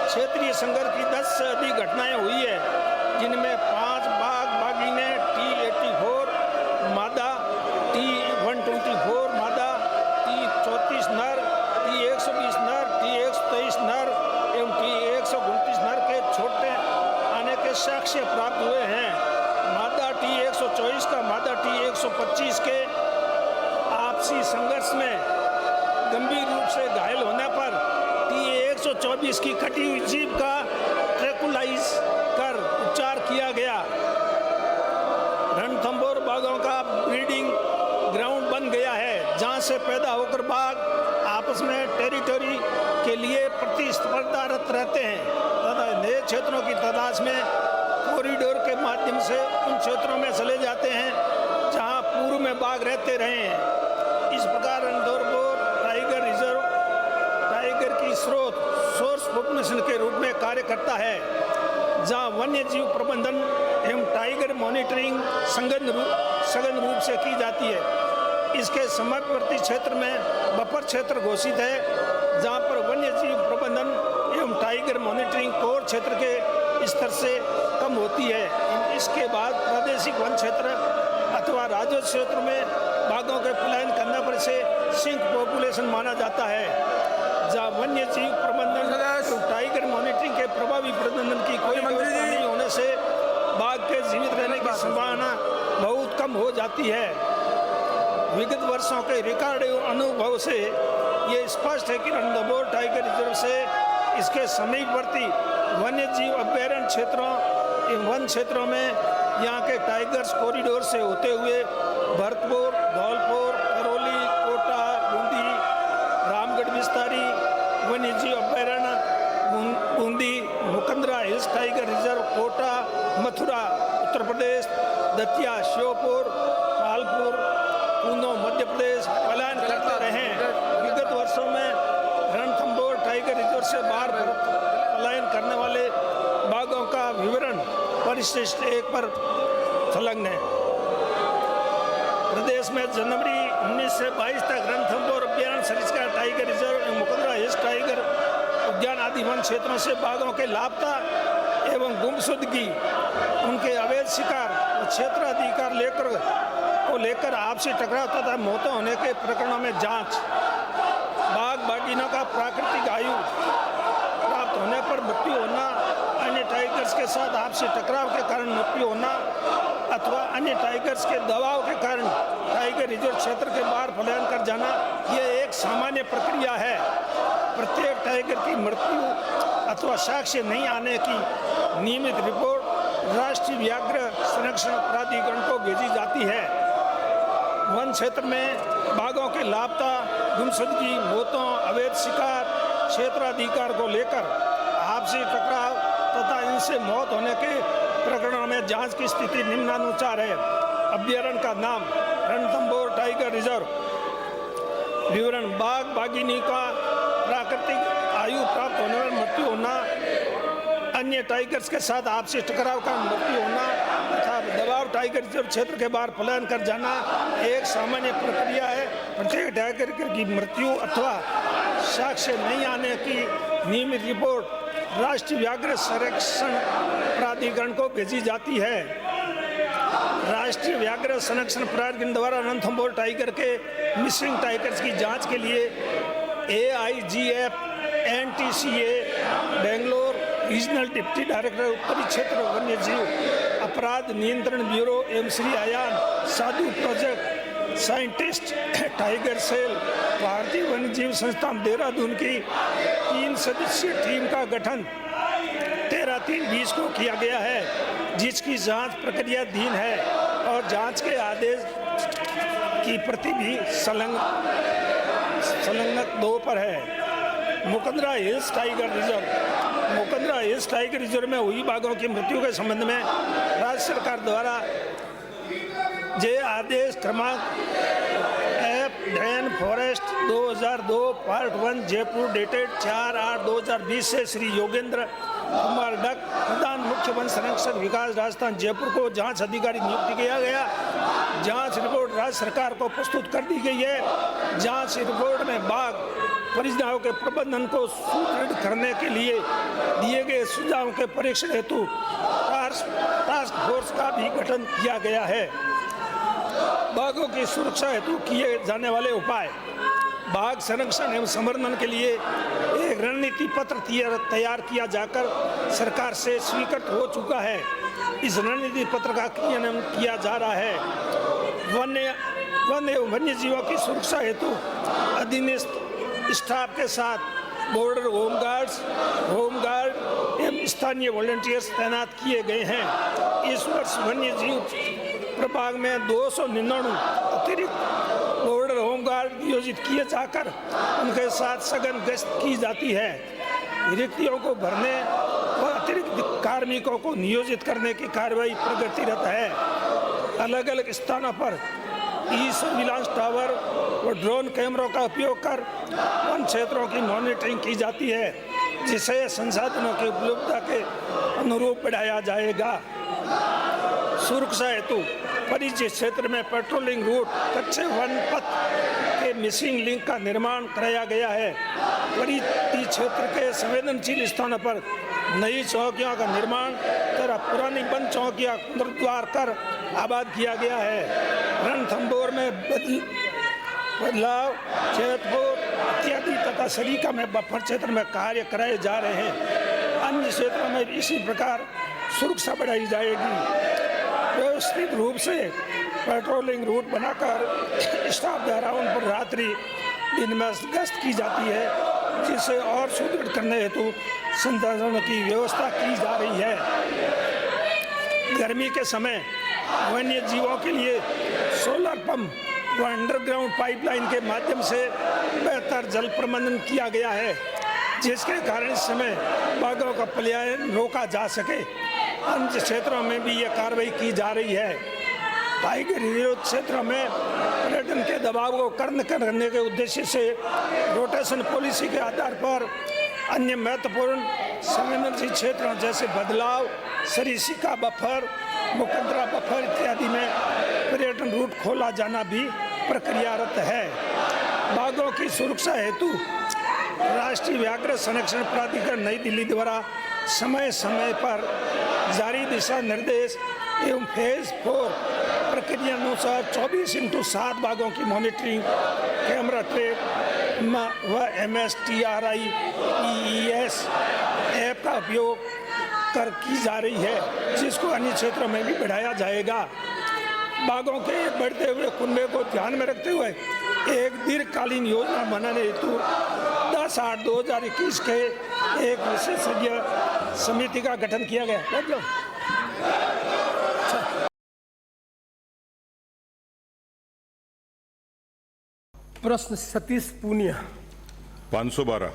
I: क्षेत्रीय संघर्ष की 10 से अधिक घटनाएं हुई है, जिनमें 5 बाघ बाघिनें T84 मादा, T124 मादा, T34 नर, T120 नर, T123 नर एवं T129 नर के छोटे आने के साक्ष्य प्राप्त हुए हैं। मादा T124 का मादा T125 के आपसी संघर्ष में गंभीर रूप से घायल होने पर T124 की कटी हुई जीभ का ट्रैकुलाइज कर उपचार किया गया। रणथंभौर बाघों का ब्रीडिंग ग्राउंड बन गया है, जहां से पैदा होकर बाघ आपस में टेरिटरी के लिए प्रतिस्पर्धारत रहते हैं तथा नए क्षेत्रों की तलाश में कॉरिडोर के माध्यम से उन क्षेत्रों में चले जाते हैं जहां पूर्व में बाघ रहते रहे हैं। इस प्रकार रणथंभौर टाइगर रिजर्व टाइगर की सोर्स पॉपुलेशन के रूप में कार्य करता है, जहां वन्य जीव प्रबंधन एवं टाइगर मॉनिटरिंग सघन रूप से की जाती है। इसके समीपवर्ती क्षेत्र में बफर क्षेत्र घोषित है, जहां पर वन्य जीव प्रबंधन एवं टाइगर मॉनिटरिंग कोर क्षेत्र के स्तर से कम होती है। इसके बाद प्रादेशिक वन क्षेत्र अथवा राजस्व क्षेत्र में बाघों के पलायन करने पर से सिंक पॉपुलेशन माना जाता है, जहाँ वन्य जीव प्रबंधन टाइगर मॉनिटरिंग के प्रभावी प्रबंधन की कोई व्यवस्था नहीं होने से बाघ के जीवित रहने की संभावना बहुत कम हो जाती है। विगत वर्षों के रिकॉर्ड अनुभव से ये स्पष्ट है कि रणथंभौर टाइगर रिजर्व से इसके समीपवर्ती वन्य जीव अभ्यारण्य क्षेत्रों एवं वन क्षेत्रों में यहाँ के टाइगर्स कॉरिडोर से होते हुए भरतपुर, धौलपुर, करौली, कोटा, बूंदी, रामगढ़ विस्तारी वन्य जीव अभ्यारण्य, Bundi, Mukundra hills tiger reserve, Kota, Mathura Uttar Pradesh, Datia Sheopur, Kalpur, पूनो मध्य प्रदेश पलायन करते रहे। विगत वर्षों में रणथंभौर टाइगर रिजर्व से बाहर पलायन करने वाले बाघों का विवरण परिशिष्ट 1 पर संलग्न है। प्रदेश में जनवरी 19 से 22 तक रणथंभौर अभ्यारण्य, सरिस्का टाइगर रिजर्व एवं मुकंदरा हिल्स टाइगर उद्यान आदि वन क्षेत्रों से बाघों के लापता एवं गुमशुदगी, उनके अवैध शिकार और क्षेत्राधिकार लेकर आपसी टकराव तथा मौतें होने के प्रकरणों में जांच, बाघ बाघिनों का प्राकृतिक आयु प्राप्त होने पर मृत्यु होना, अन्य टाइगर्स के साथ आपसी टकराव के कारण मृत्यु होना अथवा अन्य टाइगर्स के दबाव के कारण टाइगर रिजर्व क्षेत्र के बाहर पलायन कर जाना, यह एक सामान्य प्रक्रिया है। प्रत्येक टाइगर की मृत्यु अथवा साक्ष्य नहीं आने की नियमित रिपोर्ट राष्ट्रीय व्याघ्र संरक्षण प्राधिकरण को भेजी जाती है। वन क्षेत्र में बाघों के लापता, गुमशुदगी, मौतों, अवैध शिकार, क्षेत्राधिकार को लेकर आपसी टकराव तथा इनसे मौत होने के प्रकरणों में जांच की स्थिति निम्नानुसार है। अभ्यारण्य का नाम रणथंभौर टाइगर रिजर्व। विवरण: बाघ बाघिनी का प्राकृतिक आयु प्राप्त होने में मृत्यु होना, अन्य टाइगर्स के साथ आपसी टकराव का मृत्यु होना तथा दबाव टाइगर रिजर्व क्षेत्र के बाहर पलायन कर जाना एक सामान्य प्रक्रिया है। प्रत्येक टाइगर की मृत्यु अथवा साक्ष्य नहीं आने की नियमित रिपोर्ट राष्ट्रीय व्याघ्र संरक्षण प्राधिकरण को भेजी जाती है। राष्ट्रीय व्याघ्र संरक्षण प्राधिकरण द्वारा रणथंभौर टाइगर के मिसिंग टाइगर्स की जांच के लिए AIGF NTCA Bangalore regional deputy director उत्तरी क्षेत्र वन्य जीव अपराध नियंत्रण ब्यूरो एवं श्री आयान साधु प्रोजेक्ट साइंटिस्ट टाइगर सेल भारतीय वन्य जीव संस्थान देहरादून की 3 सदस्यीय टीम का गठन 13/3/20 को किया गया है, जिसकी जांच प्रक्रियाधीन है और जांच के आदेश की प्रति भी संलग्न 2 पर है। Mukundra hills tiger reserve. Mukundra hills tiger reserve में हुई बाघों की मृत्यु के संबंध में राज्य सरकार द्वारा जे आदेश क्रमांक F forest 2002 part 1 Jaipur dated 4/8/2020 से श्री योगेंद्र कुमार डक प्रधान मुख्य वन संरक्षक विकास राजस्थान जयपुर को जांच अधिकारी नियुक्त किया गया। जांच रिपोर्ट राज्य सरकार को प्रस्तुत कर दी गई है। जांच रिपोर्ट में बाघ परियोजनाओं के प्रबंधन को सुदृढ़ करने के लिए दिए गए सुझावों के परीक्षण हेतु टास्क फोर्स का भी गठन किया गया है। बाघों की सुरक्षा हेतु किए जाने वाले उपाय: बाघ संरक्षण एवं संवर्धन के लिए एक रणनीति पत्र तैयार किया जाकर सरकार से स्वीकृत हो चुका है। इस रणनीति पत्र का क्रियान्वयन किया जा रहा है। वन एवं वन्य जीवों की सुरक्षा हेतु अधीनस्थ स्टाफ के साथ बॉर्डर होमगार्ड एवं स्थानीय वॉलंटियर्स तैनात किए गए हैं। इस वर्ष वन्य जीव प्रभाग में 299 अतिरिक्त बॉर्डर होमगार्ड नियोजित किए जाकर उनके साथ सघन गश्त की जाती है। रिक्तियों को भरने व अतिरिक्त कार्मिकों को नियोजित करने की कार्रवाई प्रगतिरत है। अलग अलग स्थानों पर सर्विलांस टावर व ड्रोन कैमरों का उपयोग कर वन क्षेत्रों की मॉनिटरिंग की जाती है, जिसे संसाधनों की उपलब्धता के अनुरूप बढ़ाया जाएगा। सुरक्षा हेतु परिचय क्षेत्र में पेट्रोलिंग रूट कच्चे वन पथ के मिसिंग लिंक का निर्माण कराया गया है। परिधि क्षेत्र के संवेदनशील स्थानों पर नई चौकियों का निर्माण तथा पुरानी बंद चौकियां पुनरुद्धार कर आबाद किया गया है। रणथंभौर में बदलाव, जैतपुर इत्यादि तथा सरीका में बफर क्षेत्र में कार्य कराए जा रहे हैं। अन्य क्षेत्रों में इसी प्रकार सुरक्षा बढ़ाई जाएगी। व्यवस्थित रूप से पेट्रोलिंग रूट बनाकर स्टाफ द्वारा उन पर रात्रि दिन में गश्त की जाती है, जिसे और सुदृढ़ करने हेतु संसाधनों की व्यवस्था की जा रही है। गर्मी के समय वन्य जीवों के लिए सोलर पंप व अंडरग्राउंड पाइपलाइन के माध्यम से बेहतर जल प्रबंधन किया गया है, जिसके कारण इस समय बाघों का पलायन रोका जा सके। अन्य क्षेत्रों में भी यह कार्रवाई की जा रही है। टाइगर रिजर्व क्षेत्रों में पर्यटन के दबाव को कम करने के उद्देश्य से रोटेशन पॉलिसी के आधार पर अन्य महत्वपूर्ण संवेदनशील क्षेत्रों जैसे बदलाव, सरीसिका बफर, मुकंदरा बफर इत्यादि में पर्यटन रूट खोला जाना भी प्रक्रियारत है। बाघों की सुरक्षा हेतु राष्ट्रीय व्याघ्र संरक्षण प्राधिकरण नई दिल्ली द्वारा समय समय पर जारी दिशा निर्देश एवं फेज 4 प्रक्रिया अनुसार 24/7 बाघों की मॉनिटरिंग कैमरा ट्रैप व MSTRI PES ऐप का उपयोग कर की जा रही है, जिसको अन्य क्षेत्रों में भी बढ़ाया जाएगा। बाघों के बढ़ते हुए कुनबे को ध्यान में रखते हुए एक दीर्घकालीन योजना बनाने हेतु 10 16/8/2021 के एक विशेषज्ञ समिति का गठन किया गया। बैठ जाओ।
A: प्रश्न सतीश पूनिया।
B: 512।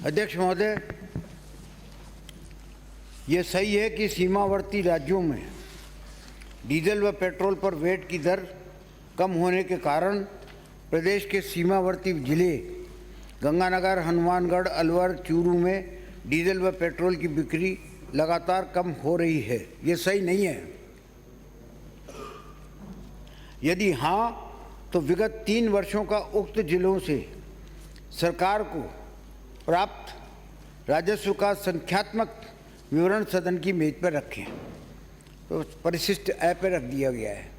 J: अध्यक्ष महोदय, ये सही है कि सीमावर्ती राज्यों में डीजल व पेट्रोल पर वैट की दर कम होने के कारण प्रदेश के सीमावर्ती जिले गंगानगर, हनुमानगढ़, अलवर, चूरू में डीजल व पेट्रोल की बिक्री लगातार कम हो रही है। ये सही नहीं है। यदि हाँ, तो विगत 3 वर्षों का उक्त जिलों से सरकार को प्राप्त राजस्व का संख्यात्मक विवरण सदन की मेज पर रखें। तो परिशिष्ट ऐ पर रख दिया गया है।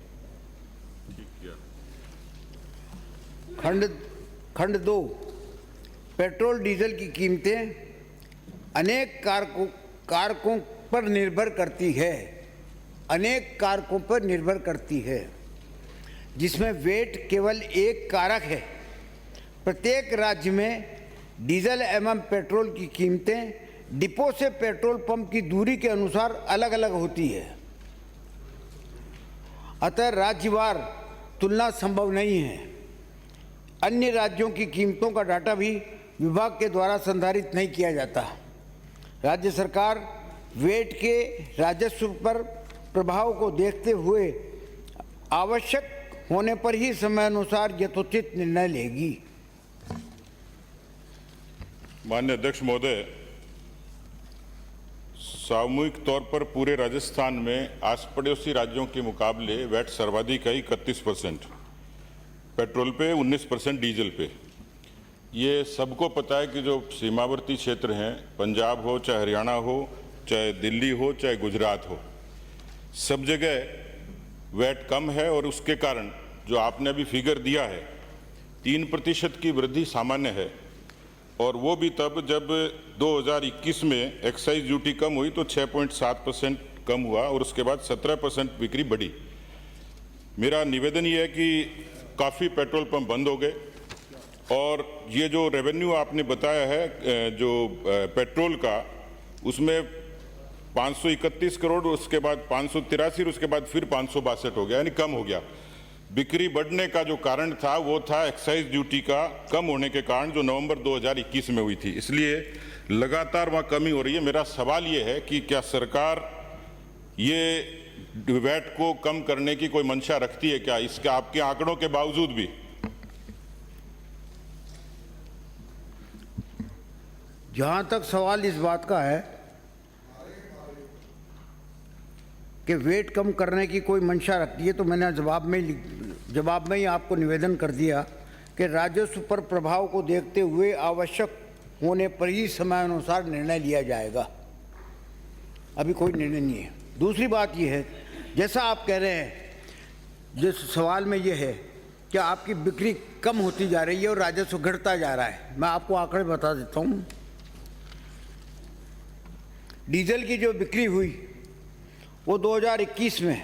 J: खंड 2, पेट्रोल डीजल की कीमतें अनेक कारकों पर निर्भर करती है। अनेक कारकों पर निर्भर करती है, जिसमें वेट केवल एक कारक है। प्रत्येक राज्य में डीजल एवं पेट्रोल की कीमतें डिपो से पेट्रोल पंप की दूरी के अनुसार अलग अलग होती है। अतः राज्यवार तुलना संभव नहीं है। अन्य राज्यों की कीमतों का डाटा भी विभाग के द्वारा संधारित नहीं किया जाता। राज्य सरकार वेट के राजस्व पर प्रभाव को देखते हुए आवश्यक होने पर ही समयानुसार यथोचित निर्णय लेगी।
B: माननीय अध्यक्ष महोदय, सामूहिक तौर पर पूरे राजस्थान में आस पड़ोसी राज्यों के मुकाबले वैट सर्वाधिक है 31%, पेट्रोल पे 19%, डीजल पे। ये सबको पता है कि जो सीमावर्ती क्षेत्र हैं, पंजाब हो चाहे हरियाणा हो चाहे दिल्ली हो चाहे गुजरात हो, सब जगह वैट कम है और उसके कारण जो आपने अभी फिगर दिया है 3% की वृद्धि सामान्य है। और वो भी तब जब 2021 में एक्साइज ड्यूटी कम हुई तो 6.7% कम हुआ और उसके बाद 17% बिक्री बढ़ी। मेरा निवेदन ये है कि काफ़ी पेट्रोल पंप बंद हो गए और ये जो रेवेन्यू आपने बताया है जो पेट्रोल का, उसमें 531 करोड़, उसके बाद 583, उसके बाद फिर 562 हो गया, यानी कम हो गया। बिक्री बढ़ने का जो कारण था वो था एक्साइज ड्यूटी का कम होने के कारण जो नवंबर 2021 में हुई थी, इसलिए लगातार वहाँ कमी हो रही है। मेरा सवाल ये है कि क्या सरकार ये वैट को कम करने की कोई मंशा रखती है क्या, इसके आपके आंकड़ों के बावजूद भी?
J: जहाँ तक सवाल इस बात का है कि वेट कम करने की कोई मंशा रखती है, तो मैंने जवाब में ही आपको निवेदन कर दिया कि राजस्व पर प्रभाव को देखते हुए आवश्यक होने पर ही समयानुसार निर्णय लिया जाएगा। अभी कोई निर्णय नहीं है। दूसरी बात यह है, जैसा आप कह रहे हैं, जिस सवाल में यह है कि आपकी बिक्री कम होती जा रही है और राजस्व घटता जा रहा है। मैं आपको आंकड़े बता देता हूँ। डीजल की जो बिक्री हुई वो 2021 में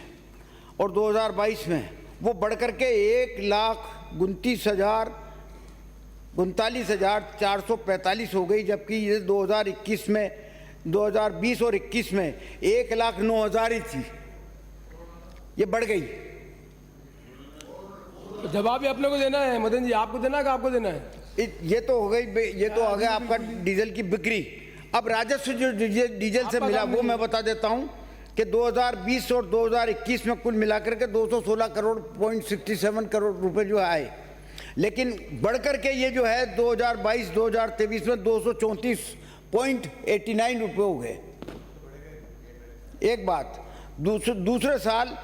J: और 2022 में वो बढ़कर के 1,39,445 हो गई, जबकि ये 2021 में 2020 और 21 में 1,09,000 ही थी। ये बढ़ गई।
A: जवाब भी अपने को देना है मदन जी, आपको देना है कि आपको देना है?
J: ये तो हो गई, ये तो आ गया आपका डीजल की बिक्री। अब राजस्व जो डीजल से मिला वो मैं बता देता हूं कि 2020 और 2021 में कुल मिलाकर के 216 करोड़ 67 करोड़ रुपए जो आए, लेकिन बढ़कर के ये जो है 2022-2023 में 234.89 रुपये हो गए। एक बात। दूसरे साल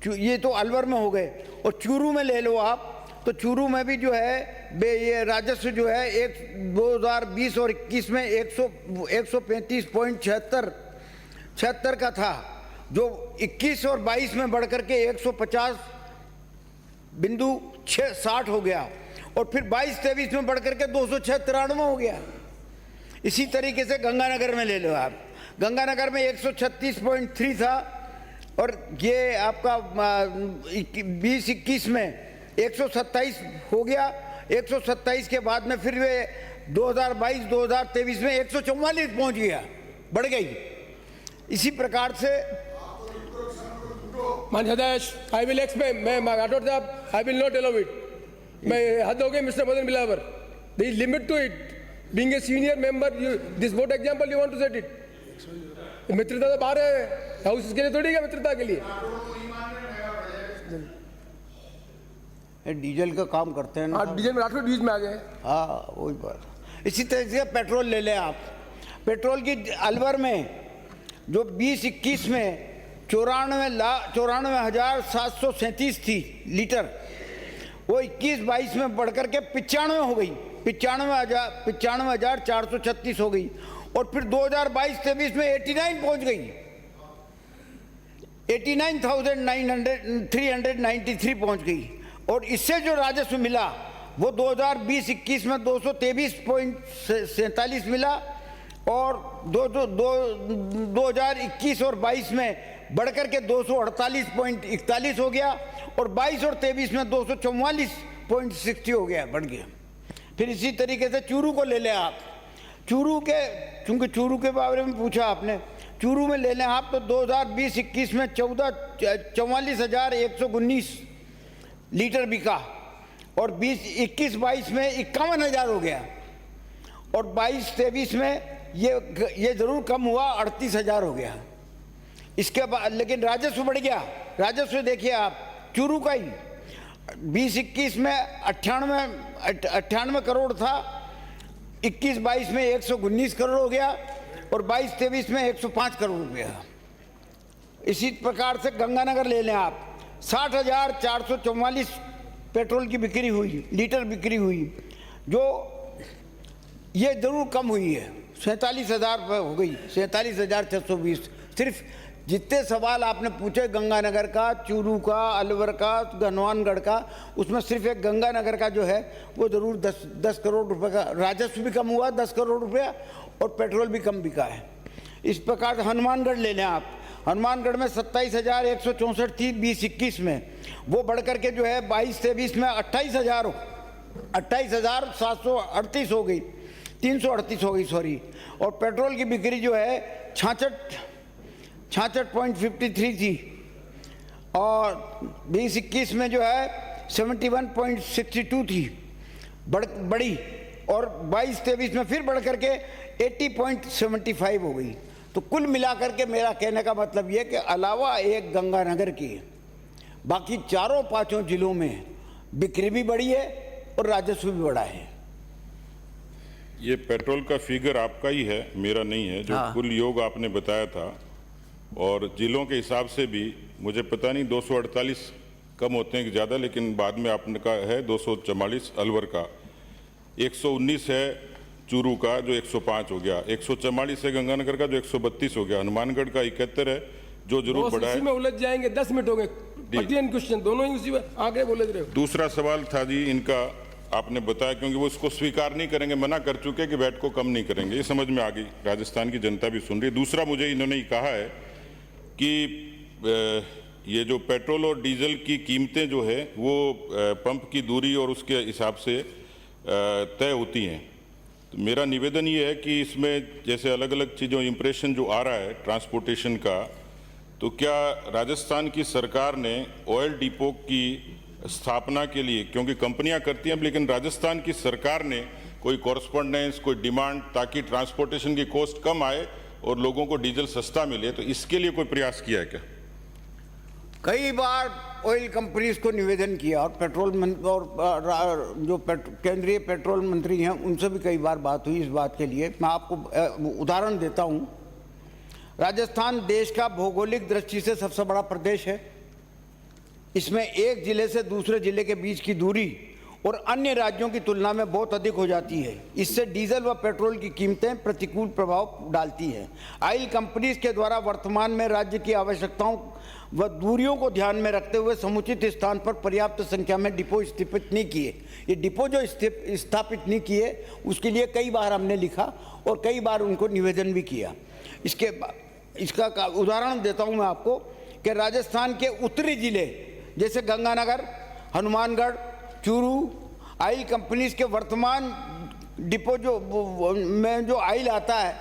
J: ये तो अलवर में हो गए, और चूरू में ले लो आप, तो चूरू में भी जो है ये राजस्व जो है 2020 और 21 में 135.76 का था, जो 21 और 22 में बढ़कर के 150.60 हो गया, और फिर 22-23 में बढ़कर के 206.93 हो गया। इसी तरीके से गंगानगर में ले लो आप, गंगानगर में 136.3 था, और ये आपका 20-21 में 127 हो गया। 127 के बाद में फिर वे 2022-2023 में 144 पहुंच गया, बढ़ गई। इसी प्रकार से
A: मानसदास, आई विल एक्सप्लेन। मैं राठौड़ साहब, I will not allow it. मैं हद हो गई mister Madan Bilawar, there is limit to it. Being a senior member, this what example you want to set it? मित्रता तो बाहर है, हाउस के लिए थोड़ी है, मित्रता के लिए।
J: डीजल का काम करते हैं ना।
A: हाँ, डीजल में राठौड़ बीच में आ गए।
J: हाँ, वही बात। इसी तरह से पेट्रोल ले लें आप। पेट्रोल की अलवर में जो 2021 में 94,737 थी लीटर, वो 21-22 में बढ़कर के 95 हो गई, 95,436 हो गई। और फिर 2022-23 में 89 पहुंच गई, 89,393 पहुंच गई। और इससे जो राजस्व मिला वो 2020-21 में 223.47 मिला, और 2021 और 22 में बढ़कर के 248.41 हो गया, और 22 और 23 में 244.60 हो गया, बढ़ गया। फिर इसी तरीके से चूरू को ले लें आप। चूरू के, चूंकि चूरू के बारे में पूछा आपने, चूरू में ले लें आप तो 2020-21 में 44,119 लीटर बिका, और 2021-22 में 51,000 हो गया, और 22-23 में ये जरूर कम हुआ, 38,000 हो गया। इसके बाद लेकिन राजस्व बढ़ गया। राजस्व देखिए आप, चूरू का ही 20-21 में 98 करोड़ था, 21-22 में 119 करोड़ हो गया, और 22-23 में 105 करोड़ हो गया। इसी प्रकार से गंगानगर ले लें आप, 60,444 पेट्रोल की बिक्री हुई, लीटर बिक्री हुई, जो ये जरूर कम हुई है, 47,000 हो गई, 47,620। सिर्फ जितने सवाल आपने पूछे गंगानगर का, चूरू का, अलवर का, हनुमानगढ़ का, उसमें सिर्फ एक गंगानगर का जो है वो जरूर 10 करोड़ रुपए का राजस्व भी कम हुआ, 10 करोड़ रुपया, और पेट्रोल भी कम बिका है। इस प्रकार से हनुमानगढ़ ले लें आप। हनुमानगढ़ में 27,164 थी 20-21 में, वो बढ़कर के जो है 22-23 में 28,738 हो गई, 338 हो गई, सॉरी। और पेट्रोल की बिक्री जो है 66.53 थी, और 20-21 में जो है 71.62 थी, बढ़ी, और 22-23 में फिर बढ़ करके 80.75 हो गई। तो कुल मिलाकर के मेरा कहने का मतलब ये कि अलावा एक गंगानगर की, बाकी चारों पांचों जिलों में बिक्री भी बढ़ी है और राजस्व भी बढ़ा है।
B: ये पेट्रोल का फिगर आपका ही है, मेरा नहीं है, जो कुल योग आपने बताया था। और जिलों के हिसाब से भी मुझे पता नहीं 248 कम होते हैं कि ज़्यादा, लेकिन बाद में आपने का है 244 अलवर का, 119 है चूरू का जो 105 हो गया, 144 है गंगानगर का जो 132 हो गया, हनुमानगढ़ का 71 है जो जरूर बढ़ा है।
A: इसी में उलझ जाएंगे, 10 मिनट हो गए, क्वेश्चन दोनों ही उसी में आगे बोले रहे हो।
B: दूसरा सवाल था जी इनका, आपने बताया, क्योंकि वो इसको स्वीकार नहीं करेंगे, मना कर चुके कि वैट को कम नहीं करेंगे, ये समझ में आ गई, राजस्थान की जनता भी सुन रही है। दूसरा मुझे इन्होंने कहा है कि ये जो पेट्रोल और डीजल की कीमतें जो है वो पंप की दूरी और उसके हिसाब से तय होती हैं। तो मेरा निवेदन ये है कि इसमें जैसे अलग अलग चीज़ों इम्प्रेशन जो आ रहा है ट्रांसपोर्टेशन का, तो क्या राजस्थान की सरकार ने ऑयल डिपो की स्थापना के लिए, क्योंकि कंपनियां करती हैं, लेकिन राजस्थान की सरकार ने कोई कॉरस्पॉन्डेंस, कोई डिमांड, ताकि ट्रांसपोर्टेशन की कॉस्ट कम आए और लोगों को डीजल सस्ता मिले, तो इसके लिए कोई प्रयास किया है क्या?
J: कई बार ऑयल कंपनीज को निवेदन किया, और पेट्रोल और जो केंद्रीय पेट्रोल मंत्री हैं उनसे भी कई बार बात हुई इस बात के लिए। मैं आपको उदाहरण देता हूं। राजस्थान देश का भौगोलिक दृष्टि से सबसे बड़ा प्रदेश है। इसमें एक जिले से दूसरे जिले के बीच की दूरी और अन्य राज्यों की तुलना में बहुत अधिक हो जाती है। इससे डीजल व पेट्रोल की कीमतें प्रतिकूल प्रभाव डालती हैं। ऑयल कंपनीज के द्वारा वर्तमान में राज्य की आवश्यकताओं व दूरियों को ध्यान में रखते हुए समुचित स्थान पर पर्याप्त संख्या में डिपो स्थापित नहीं किए। ये डिपो जो स्थापित नहीं किए उसके लिए कई बार हमने लिखा और कई बार उनको निवेदन भी किया। इसका उदाहरण देता हूँ मैं आपको कि राजस्थान के उत्तरी जिले जैसे गंगानगर, हनुमानगढ़, चूरू ऑयल कंपनीज के वर्तमान डिपो में जो ऑयल आता है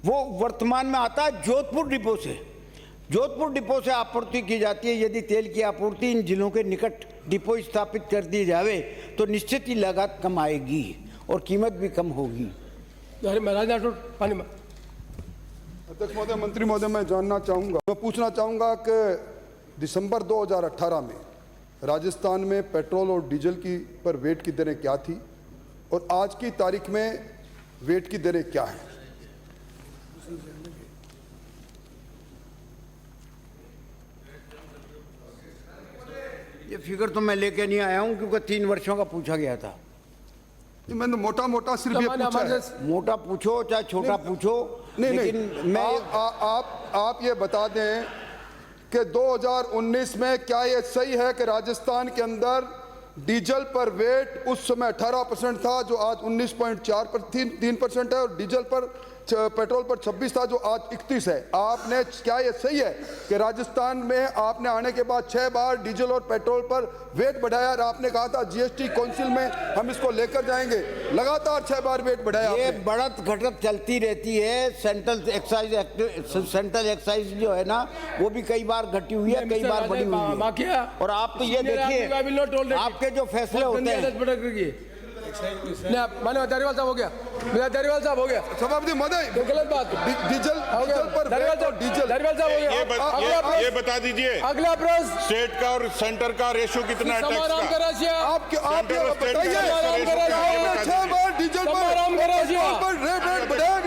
J: वो वर्तमान में आता है जोधपुर डिपो से। जोधपुर डिपो से आपूर्ति की जाती है। यदि तेल की आपूर्ति इन जिलों के निकट डिपो स्थापित कर दी जावे तो निश्चित ही लागत कम आएगी और कीमत भी कम होगी।
K: अध्यक्ष महोदय, मंत्री महोदय, मैं पूछना चाहूँगा कि दिसंबर 2018 में राजस्थान में पेट्रोल और डीजल की पर वेट की दरें क्या थी और आज की तारीख में वेट की दरें क्या हैं?
J: ये फिगर तो मैं लेके नहीं आया हूँ क्योंकि 3 वर्षों का पूछा गया था।
K: मैंने मोटा सिर्फ ये पूछा है।
J: मोटा पूछो चाहे छोटा पूछो,
K: नहीं, आप ये बता दें कि 2019 में क्या ये सही है कि राजस्थान के अंदर डीजल पर वेट उस समय 18% था जो आज 19.3% है और डीजल पर पेट्रोल पर 26 था जो आज 31 है। आपने क्या ये सही है कि राजस्थान में आपने आने के बाद 6 बार डीजल और पेट्रोल पर वेट बढ़ाया और आपने कहा था जीएसटी काउंसिल में हम इसको लेकर जाएंगे, लगातार 6 बार वेट बढ़ाया?
J: ये बढ़त घटत चलती रहती है। सेंट्रल एक्साइज जो है ना वो भी कई बार घटी हुई है, कई बार बढ़ी हुई है। और आप तो ये देखिए आपके जो फैसले होते हैं।
A: दारीवाल साहब हो गया, दारीवाल साहब हो गया।
K: सभापति महोदय,
A: गलत बात।
K: डीजल पर दारीवाल साहब हो गया।
B: ये बता दीजिए
A: अगला प्रश्न
B: स्टेट का और सेंटर का रेशो कितना है टैक्स का?
K: आप बताइए 6 बार डीजल पर रेट बढ़ाया